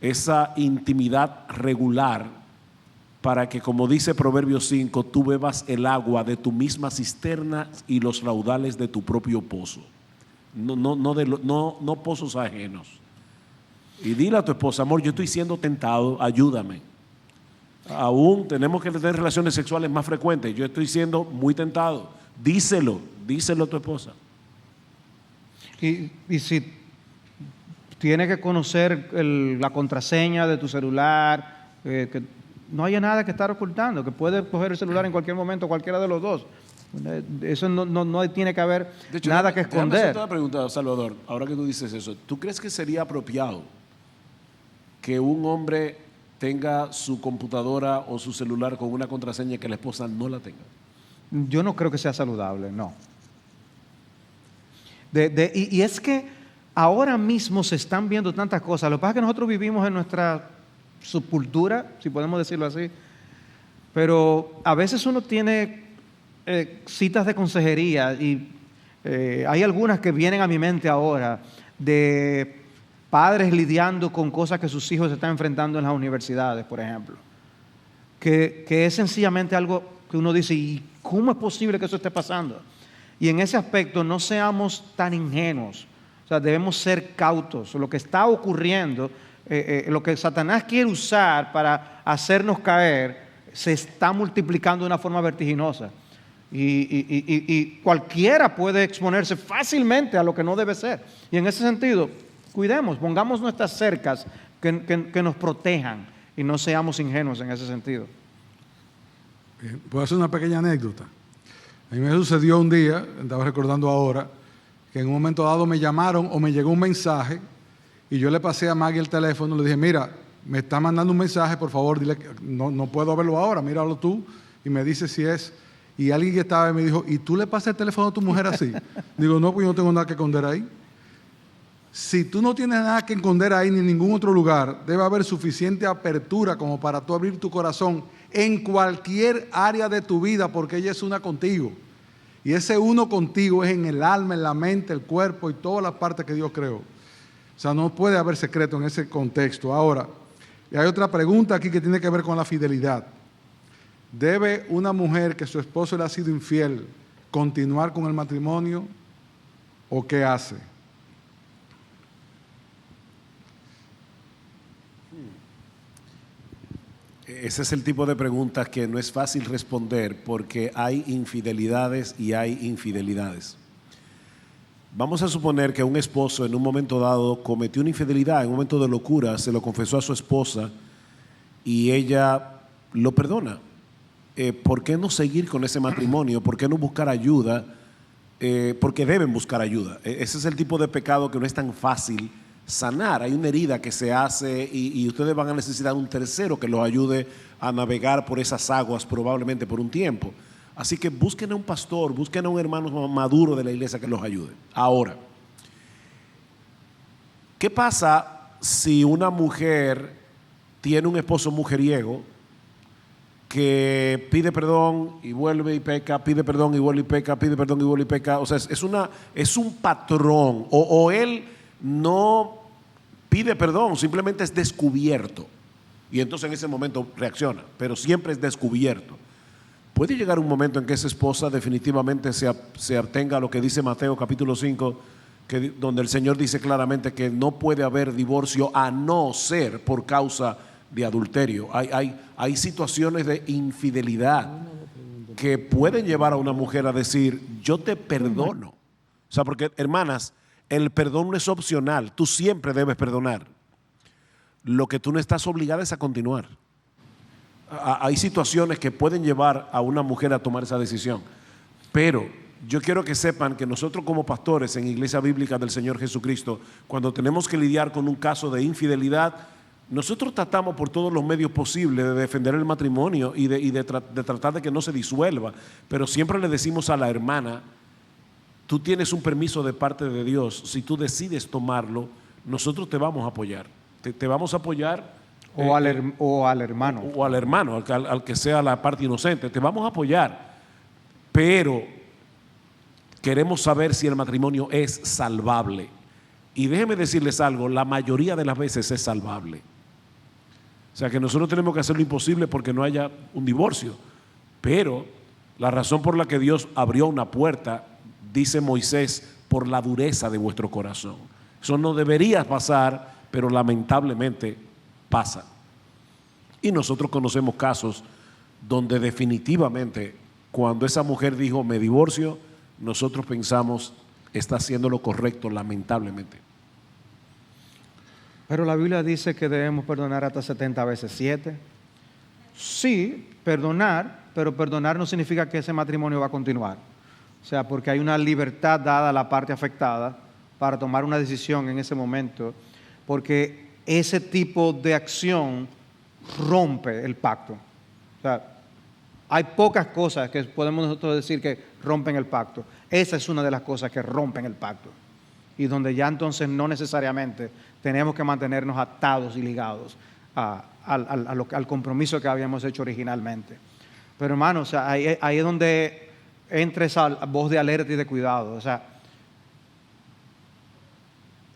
esa intimidad regular para que, como dice Proverbios 5, tú bebas el agua de tu misma cisterna y los raudales de tu propio pozo. No pozos ajenos. Y dile a tu esposa, amor, yo estoy siendo tentado, ayúdame. Aún tenemos que tener relaciones sexuales más frecuentes. Yo estoy siendo muy tentado. Díselo a tu esposa. Y si tiene que conocer la contraseña de tu celular, que no haya nada que estar ocultando, que puede coger el celular en cualquier momento, cualquiera de los dos. Eso no tiene que haber nada que esconder. Déjame hacerte una pregunta, Salvador, ahora que tú dices eso. ¿Tú crees que sería apropiado que un hombre tenga su computadora o su celular con una contraseña que la esposa no la tenga? Yo no creo que sea saludable, no. Y es que ahora mismo se están viendo tantas cosas. Lo que pasa es que nosotros vivimos en nuestra subcultura, si podemos decirlo así, pero a veces uno tiene citas de consejería y hay algunas que vienen a mi mente ahora de padres lidiando con cosas que sus hijos están enfrentando en las universidades, por ejemplo, que es sencillamente algo que uno dice, ¿y cómo es posible que eso esté pasando? Y en ese aspecto no seamos tan ingenuos, o sea, debemos ser cautos. Lo que está ocurriendo, lo que Satanás quiere usar para hacernos caer, se está multiplicando de una forma vertiginosa. Y cualquiera puede exponerse fácilmente a lo que no debe ser. Y en ese sentido, cuidemos, pongamos nuestras cercas que nos protejan y no seamos ingenuos en ese sentido. Bien, puedo hacer una pequeña anécdota. A mí me sucedió un día, estaba recordando ahora, que en un momento dado me llamaron o me llegó un mensaje y yo le pasé a Maggie el teléfono y le dije, mira, me está mandando un mensaje, por favor, dile que no puedo verlo ahora, míralo tú y me dice si es. Y alguien que estaba ahí me dijo, ¿y tú le pasas el teléfono a tu mujer así? Digo, no, pues yo no tengo nada que esconder ahí. Si tú no tienes nada que esconder ahí ni en ningún otro lugar, debe haber suficiente apertura como para tú abrir tu corazón en cualquier área de tu vida, porque ella es una contigo. Y ese uno contigo es en el alma, en la mente, el cuerpo y todas las partes que Dios creó. O sea, no puede haber secreto en ese contexto. Ahora, y hay otra pregunta aquí que tiene que ver con la fidelidad. ¿Debe una mujer que su esposo le ha sido infiel continuar con el matrimonio o qué hace? Ese es el tipo de preguntas que no es fácil responder porque hay infidelidades y hay infidelidades. Vamos a suponer que un esposo en un momento dado cometió una infidelidad, en un momento de locura, se lo confesó a su esposa y ella lo perdona. ¿Por qué no seguir con ese matrimonio? ¿Por qué no buscar ayuda? Porque deben buscar ayuda. Ese es el tipo de pecado que no es tan fácil sanar. Hay una herida que se hace y ustedes van a necesitar un tercero que los ayude a navegar por esas aguas probablemente por un tiempo. Así que busquen a un pastor, busquen a un hermano maduro de la iglesia que los ayude. Ahora, ¿qué pasa si una mujer tiene un esposo mujeriego que pide perdón y vuelve y peca, pide perdón y vuelve y peca, pide perdón y vuelve y peca? O sea, es un patrón. O él no pide perdón, simplemente es descubierto. Y entonces en ese momento reacciona, pero siempre es descubierto. Puede llegar un momento en que esa esposa definitivamente se atenga a lo que dice Mateo capítulo 5, donde el Señor dice claramente que no puede haber divorcio a no ser por causa de adulterio. Hay situaciones de infidelidad que pueden llevar a una mujer a decir, yo te perdono. O sea, porque, hermanas, el perdón no es opcional, tú siempre debes perdonar. Lo que tú no estás obligada es a continuar. Hay situaciones que pueden llevar a una mujer a tomar esa decisión, pero yo quiero que sepan que nosotros como pastores en Iglesia Bíblica del Señor Jesucristo, cuando tenemos que lidiar con un caso de infidelidad, nosotros tratamos por todos los medios posibles de defender el matrimonio y de tratar de que no se disuelva, pero siempre le decimos a la hermana, tú tienes un permiso de parte de Dios, si tú decides tomarlo, nosotros te vamos a apoyar, te vamos a apoyar. O al hermano. O al hermano, al que sea la parte inocente, te vamos a apoyar, pero queremos saber si el matrimonio es salvable. Y déjenme decirles algo, la mayoría de las veces es salvable. O sea que nosotros tenemos que hacer lo imposible porque no haya un divorcio. Pero la razón por la que Dios abrió una puerta, dice Moisés, por la dureza de vuestro corazón. Eso no debería pasar, pero lamentablemente pasa. Y nosotros conocemos casos donde definitivamente cuando esa mujer dijo me divorcio, nosotros pensamos está haciendo lo correcto, lamentablemente. Pero la Biblia dice que debemos perdonar hasta 70 veces 7. Sí, perdonar, pero perdonar no significa que ese matrimonio va a continuar. O sea, porque hay una libertad dada a la parte afectada para tomar una decisión en ese momento, porque ese tipo de acción rompe el pacto. O sea, hay pocas cosas que podemos nosotros decir que rompen el pacto. Esa es una de las cosas que rompen el pacto. Y donde ya entonces no necesariamente tenemos que mantenernos atados y ligados al compromiso que habíamos hecho originalmente. Pero hermanos, o sea, ahí es donde entra esa voz de alerta y de cuidado. O sea,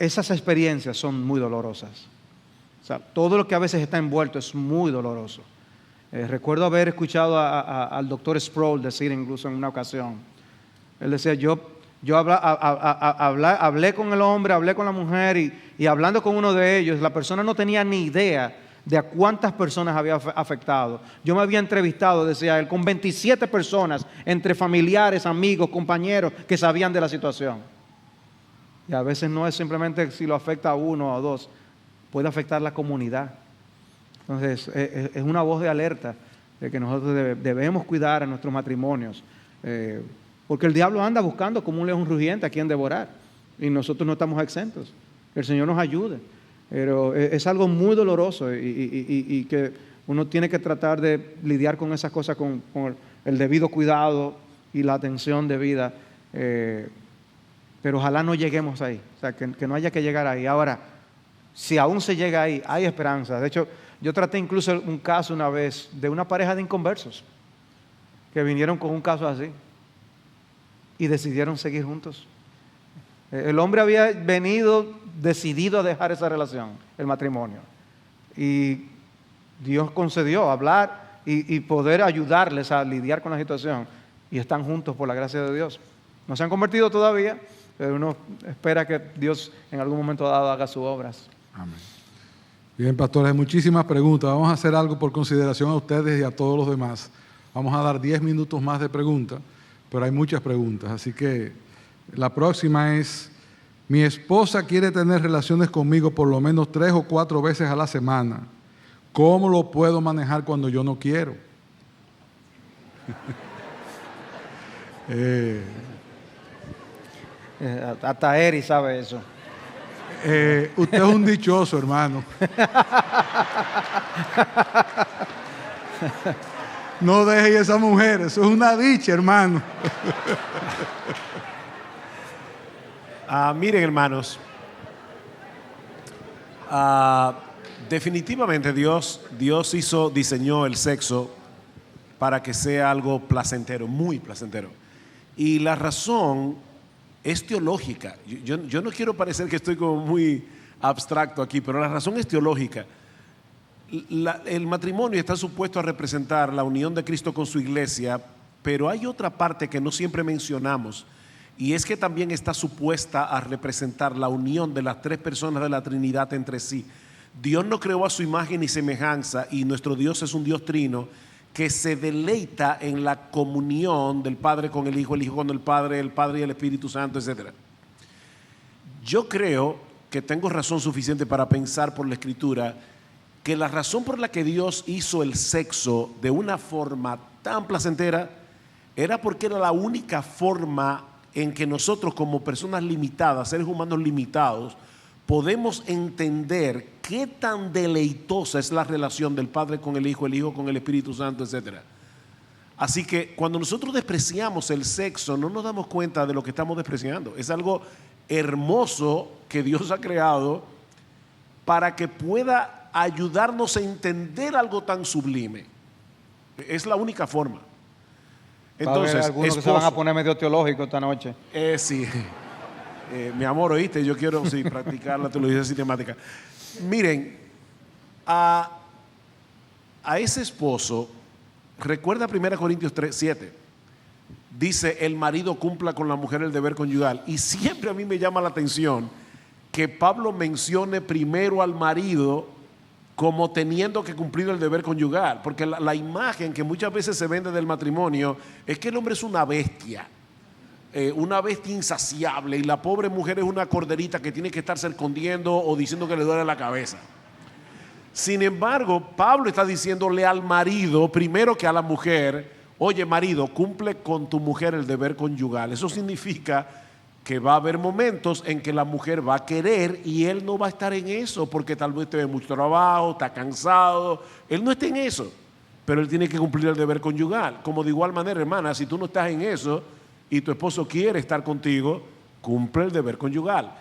esas experiencias son muy dolorosas. O sea, todo lo que a veces está envuelto es muy doloroso. Recuerdo haber escuchado al doctor Sproul decir incluso en una ocasión, él decía, yo hablé con el hombre, hablé con la mujer y hablando con uno de ellos, la persona no tenía ni idea de a cuántas personas había afectado. Yo me había entrevistado, decía él, con 27 personas, entre familiares, amigos, compañeros, que sabían de la situación. Y a veces no es simplemente si lo afecta a uno o a dos, puede afectar la comunidad. Entonces, es una voz de alerta de que nosotros debemos cuidar a nuestros matrimonios, porque el diablo anda buscando como un león rugiente a quien devorar, y nosotros no estamos exentos. Que el Señor nos ayude, pero es algo muy doloroso y que uno tiene que tratar de lidiar con esas cosas con el debido cuidado y la atención debida, pero ojalá no lleguemos ahí, o sea, que no haya que llegar ahí. Ahora, si aún se llega ahí, hay esperanza. De hecho, yo traté incluso un caso una vez de una pareja de inconversos que vinieron con un caso así y decidieron seguir juntos. El hombre había venido decidido a dejar esa relación, el matrimonio, y Dios concedió hablar y poder ayudarles a lidiar con la situación, y están juntos por la gracia de Dios. No se han convertido todavía, pero uno espera que Dios en algún momento dado haga sus obras. Amén. Bien, pastores, muchísimas preguntas. Vamos a hacer algo por consideración a ustedes y a todos los demás. Vamos a dar 10 minutos más de preguntas, pero hay muchas preguntas. Así que la próxima es, mi esposa quiere tener relaciones conmigo por lo menos 3 o 4 veces a la semana. ¿Cómo lo puedo manejar cuando yo no quiero? Hasta Eri sabe eso. Usted es un dichoso, hermano. No deje a esa mujer, eso es una dicha, hermano. Miren, hermanos, definitivamente Dios diseñó el sexo para que sea algo placentero, muy placentero. Y la razón es teológica. Yo no quiero parecer que estoy como muy abstracto aquí, pero la razón es teológica. El matrimonio está supuesto a representar la unión de Cristo con su iglesia, pero hay otra parte que no siempre mencionamos, y es que también está supuesta a representar la unión de las 3 personas de la Trinidad entre sí. Dios nos creó a su imagen y semejanza, y nuestro Dios es un Dios trino que se deleita en la comunión del Padre con el Hijo con el Padre y el Espíritu Santo, etc. Yo creo que tengo razón suficiente para pensar por la Escritura que la razón por la que Dios hizo el sexo de una forma tan placentera era porque era la única forma en que nosotros, como personas limitadas, seres humanos limitados, podemos entender qué tan deleitosa es la relación del Padre con el Hijo con el Espíritu Santo, etc. Así que cuando nosotros despreciamos el sexo, no nos damos cuenta de lo que estamos despreciando. Es algo hermoso que Dios ha creado para que pueda ayudarnos a entender algo tan sublime. Es la única forma. Entonces, algunos que se van a poner medio teológico esta noche. Sí. Mi amor, oíste, yo quiero practicar la teología sistemática. Miren, a ese esposo, recuerda 1 Corintios 3:7, dice, el marido cumpla con la mujer el deber conyugal. Y siempre a mí me llama la atención que Pablo mencione primero al marido como teniendo que cumplir el deber conyugal, porque la imagen que muchas veces se vende del matrimonio es que el hombre es una bestia insaciable, y la pobre mujer es una corderita que tiene que estarse escondiendo o diciendo que le duele la cabeza. Sin embargo, Pablo está diciéndole al marido primero que a la mujer, oye marido, cumple con tu mujer el deber conyugal. Eso significa que va a haber momentos en que la mujer va a querer y él no va a estar en eso, porque tal vez tiene mucho trabajo, está cansado, él no está en eso, pero él tiene que cumplir el deber conyugal. Como de igual manera, hermana, si tú no estás en eso y tu esposo quiere estar contigo, cumple el deber conyugal,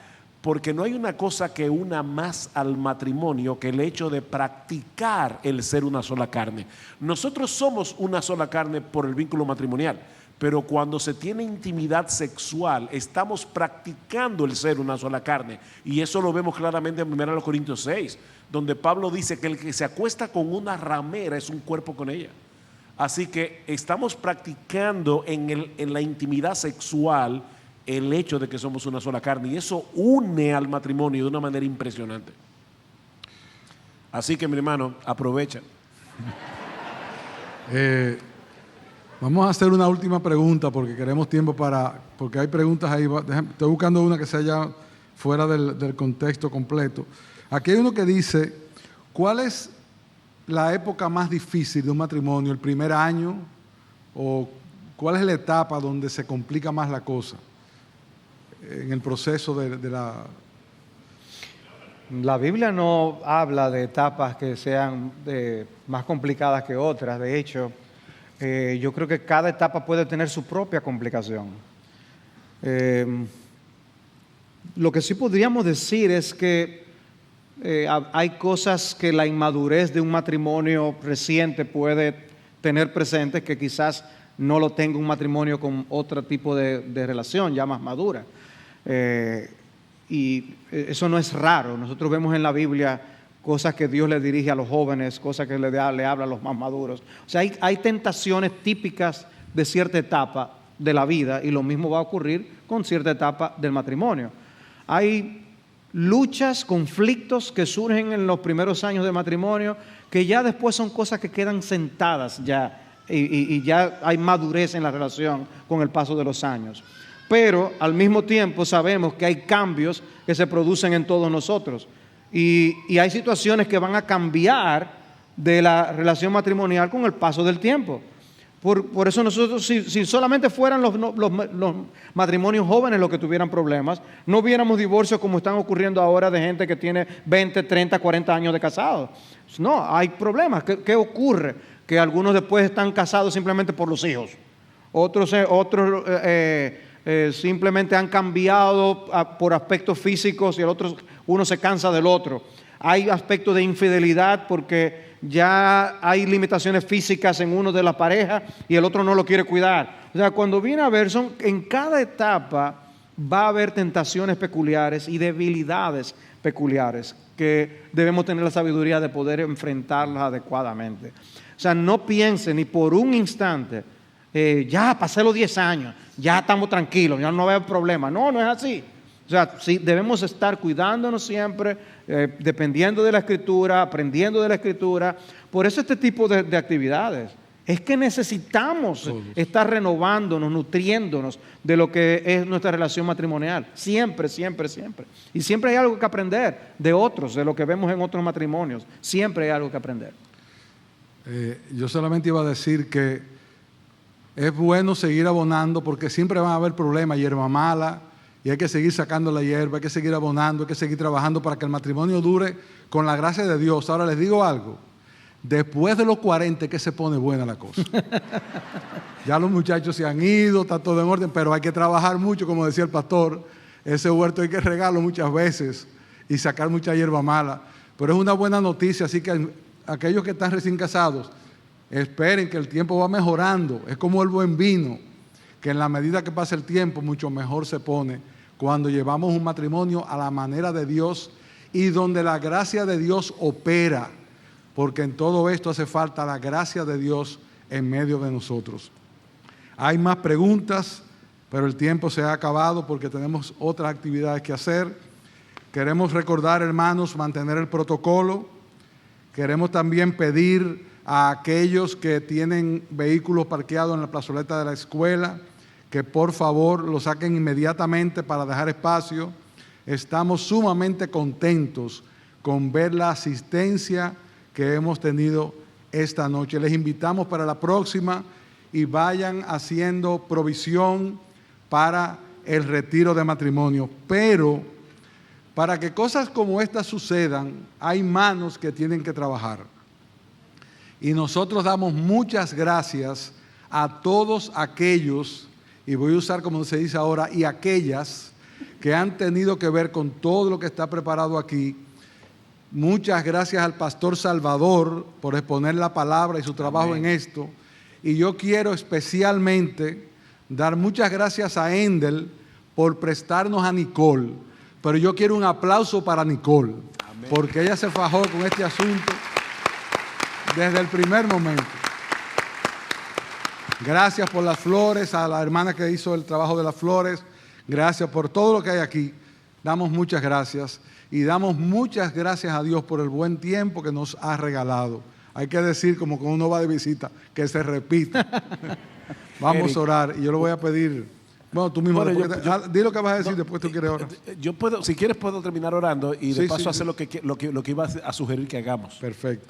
porque no hay una cosa que una más al matrimonio que el hecho de practicar el ser una sola carne. Nosotros somos una sola carne por el vínculo matrimonial, Pero cuando se tiene intimidad sexual, estamos practicando el ser una sola carne. Y eso lo vemos claramente en 1 Corintios 6, donde Pablo dice que el que se acuesta con una ramera es un cuerpo con ella. Así que estamos practicando en la intimidad sexual el hecho de que somos una sola carne. Y eso une al matrimonio de una manera impresionante. Así que, mi hermano, aprovecha. Vamos a hacer una última pregunta porque queremos tiempo porque hay preguntas ahí. Estoy buscando una que se haya fuera del contexto completo. Aquí hay uno que dice, ¿cuál es la época más difícil de un matrimonio? ¿El primer año? ¿O cuál es la etapa donde se complica más la cosa en el proceso de la... La Biblia no habla de etapas que sean más complicadas que otras. De hecho, yo creo que cada etapa puede tener su propia complicación. Lo que sí podríamos decir es que hay cosas que la inmadurez de un matrimonio reciente puede tener presentes que quizás no lo tenga un matrimonio con otro tipo de relación ya más madura. Y eso no es raro. Nosotros vemos en la Biblia cosas que Dios le dirige a los jóvenes, cosas que le habla a los más maduros. O sea, hay tentaciones típicas de cierta etapa de la vida y lo mismo va a ocurrir con cierta etapa del matrimonio. Hay luchas, conflictos que surgen en los primeros años de matrimonio que ya después son cosas que quedan sentadas ya y ya hay madurez en la relación con el paso de los años. Pero al mismo tiempo sabemos que hay cambios que se producen en todos nosotros. Y hay situaciones que van a cambiar de la relación matrimonial con el paso del tiempo. Por eso nosotros, si solamente fueran los matrimonios jóvenes los que tuvieran problemas, no viéramos divorcios como están ocurriendo ahora de gente que tiene 20, 30, 40 años de casados. No, hay problemas. ¿Qué ocurre? Que algunos después están casados simplemente por los hijos. Otros simplemente han cambiado por aspectos físicos y uno se cansa del otro. Hay aspectos de infidelidad porque ya hay limitaciones físicas en uno de la pareja y el otro no lo quiere cuidar. O sea, cuando viene a ver, en cada etapa va a haber tentaciones peculiares y debilidades peculiares que debemos tener la sabiduría de poder enfrentarlas adecuadamente. O sea, no piense ni por un instante, ya pasé los 10 años, ya estamos tranquilos, ya no va a haber problema. No, no es así. O sea, sí, debemos estar cuidándonos siempre, dependiendo de la Escritura, aprendiendo de la Escritura. Por eso este tipo de actividades. Es que necesitamos estar renovándonos, nutriéndonos de lo que es nuestra relación matrimonial. Siempre, siempre, siempre. Y siempre hay algo que aprender de otros, de lo que vemos en otros matrimonios. Siempre hay algo que aprender. Yo solamente iba a decir que es bueno seguir abonando porque siempre van a haber problemas, hierba mala, y hay que seguir sacando la hierba, hay que seguir abonando, hay que seguir trabajando para que el matrimonio dure con la gracia de Dios. Ahora les digo algo, después de los 40 es que se pone buena la cosa. Ya los muchachos se han ido, está todo en orden, pero hay que trabajar mucho, como decía el pastor. Ese huerto hay que regarlo muchas veces y sacar mucha hierba mala. Pero es una buena noticia, así que aquellos que están recién casados, esperen que el tiempo va mejorando. Es como el buen vino, que en la medida que pasa el tiempo, mucho mejor se pone cuando llevamos un matrimonio a la manera de Dios y donde la gracia de Dios opera, porque en todo esto hace falta la gracia de Dios en medio de nosotros. Hay más preguntas, pero el tiempo se ha acabado porque tenemos otras actividades que hacer. Queremos recordar, hermanos, mantener el protocolo. Queremos también pedir a aquellos que tienen vehículos parqueados en la plazoleta de la escuela que por favor lo saquen inmediatamente para dejar espacio. Estamos sumamente contentos con ver la asistencia que hemos tenido esta noche. Les invitamos para la próxima y vayan haciendo provisión para el retiro de matrimonio. Pero para que cosas como estas sucedan, hay manos que tienen que trabajar. Y nosotros damos muchas gracias a todos aquellos, y voy a usar como se dice ahora, y aquellas que han tenido que ver con todo lo que está preparado aquí. Muchas gracias al pastor Salvador por exponer la palabra y su trabajo en esto. Y yo quiero especialmente dar muchas gracias a Endel por prestarnos a Nicole, pero yo quiero un aplauso para Nicole, porque ella se fajó con este asunto desde el primer momento. Gracias por las flores, a la hermana que hizo el trabajo de las flores, gracias por todo lo que hay aquí. Damos muchas gracias y damos muchas gracias a Dios por el buen tiempo que nos ha regalado. Hay que decir, como cuando uno va de visita, que se repita. Vamos Eric, a orar y yo le voy a pedir. Bueno, tú mismo, di lo que vas a decir, después tú quieres orar. Yo puedo, si quieres puedo terminar orando y de Sí, paso sí, hacer lo que iba a sugerir que hagamos. Perfecto.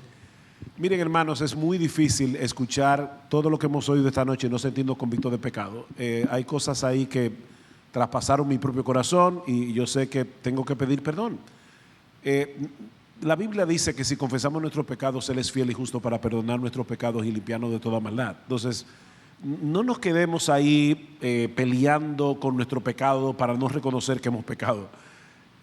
Miren, hermanos, es muy difícil escuchar todo lo que hemos oído esta noche y no sentirnos convictos de pecado. Hay cosas ahí que traspasaron mi propio corazón y yo sé que tengo que pedir perdón. La Biblia dice que si confesamos nuestros pecados, Él es fiel y justo para perdonar nuestros pecados y limpiarnos de toda maldad. Entonces, no nos quedemos ahí peleando con nuestro pecado para no reconocer que hemos pecado.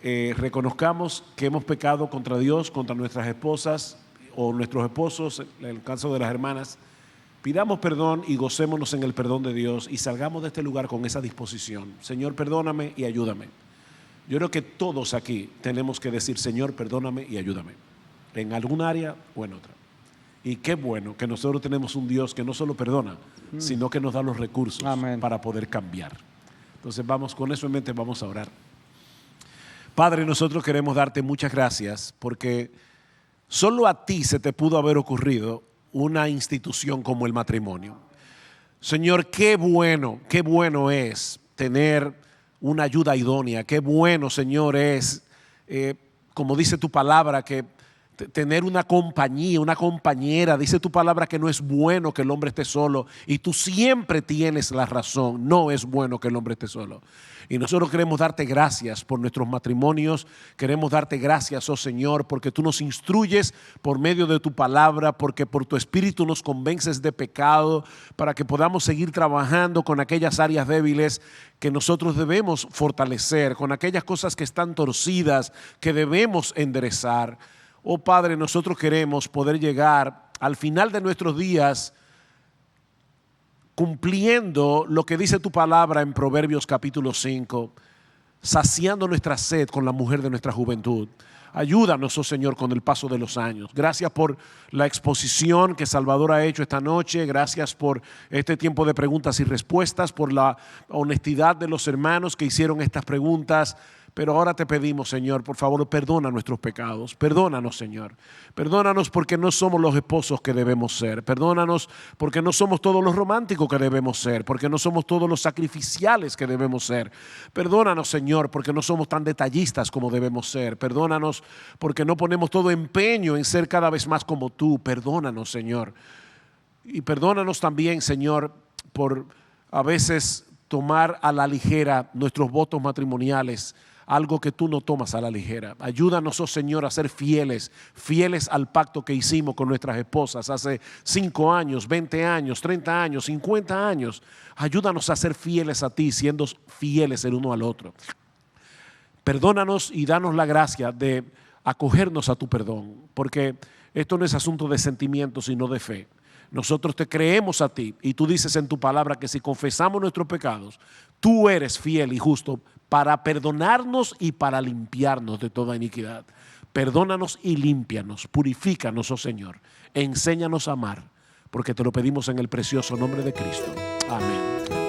Reconozcamos que hemos pecado contra Dios, contra nuestras esposas o nuestros esposos, en el caso de las hermanas. Pidamos perdón y gocémonos en el perdón de Dios y salgamos de este lugar con esa disposición. Señor, perdóname y ayúdame. Yo creo que todos aquí tenemos que decir, Señor, perdóname y ayúdame, en algún área o en otra. Y qué bueno que nosotros tenemos un Dios que no solo perdona, sino que nos da los recursos para poder cambiar. Entonces vamos, con eso en mente vamos a orar. Padre, nosotros queremos darte muchas gracias porque solo a ti se te pudo haber ocurrido una institución como el matrimonio. Señor, qué bueno es tener una ayuda idónea. Qué bueno, Señor, es, como dice tu palabra, que tener una compañía, una compañera. Dice tu palabra que no es bueno que el hombre esté solo y tú siempre tienes la razón. No es bueno que el hombre esté solo. Y nosotros queremos darte gracias por nuestros matrimonios. Queremos darte gracias, oh Señor, porque tú nos instruyes por medio de tu palabra, porque por tu espíritu nos convences de pecado, para que podamos seguir trabajando con aquellas áreas débiles que nosotros debemos fortalecer, con aquellas cosas que están torcidas que debemos enderezar. Oh Padre, nosotros queremos poder llegar al final de nuestros días cumpliendo lo que dice tu palabra en Proverbios capítulo 5, saciando nuestra sed con la mujer de nuestra juventud. Ayúdanos, oh Señor, con el paso de los años. Gracias por la exposición que Salvador ha hecho esta noche. Gracias por este tiempo de preguntas y respuestas, por la honestidad de los hermanos que hicieron estas preguntas. Pero ahora te pedimos, Señor, por favor, perdona nuestros pecados. Perdónanos, Señor. Perdónanos porque no somos los esposos que debemos ser. Perdónanos porque no somos todos los románticos que debemos ser. Porque no somos todos los sacrificiales que debemos ser. Perdónanos, Señor, porque no somos tan detallistas como debemos ser. Perdónanos porque no ponemos todo empeño en ser cada vez más como tú. Perdónanos, Señor. Y perdónanos también, Señor, por a veces tomar a la ligera nuestros votos matrimoniales, algo que tú no tomas a la ligera. Ayúdanos, oh Señor, a ser fieles al pacto que hicimos con nuestras esposas hace 5 años, 20 años, 30 años, 50 años. Ayúdanos a ser fieles a ti, siendo fieles el uno al otro. Perdónanos y danos la gracia de acogernos a tu perdón, porque esto no es asunto de sentimientos, sino de fe. Nosotros te creemos a ti y tú dices en tu palabra que si confesamos nuestros pecados, tú eres fiel y justo para perdonarnos y para limpiarnos de toda iniquidad. Perdónanos y límpianos, purifícanos, oh Señor. Enséñanos a amar, porque te lo pedimos en el precioso nombre de Cristo. Amén.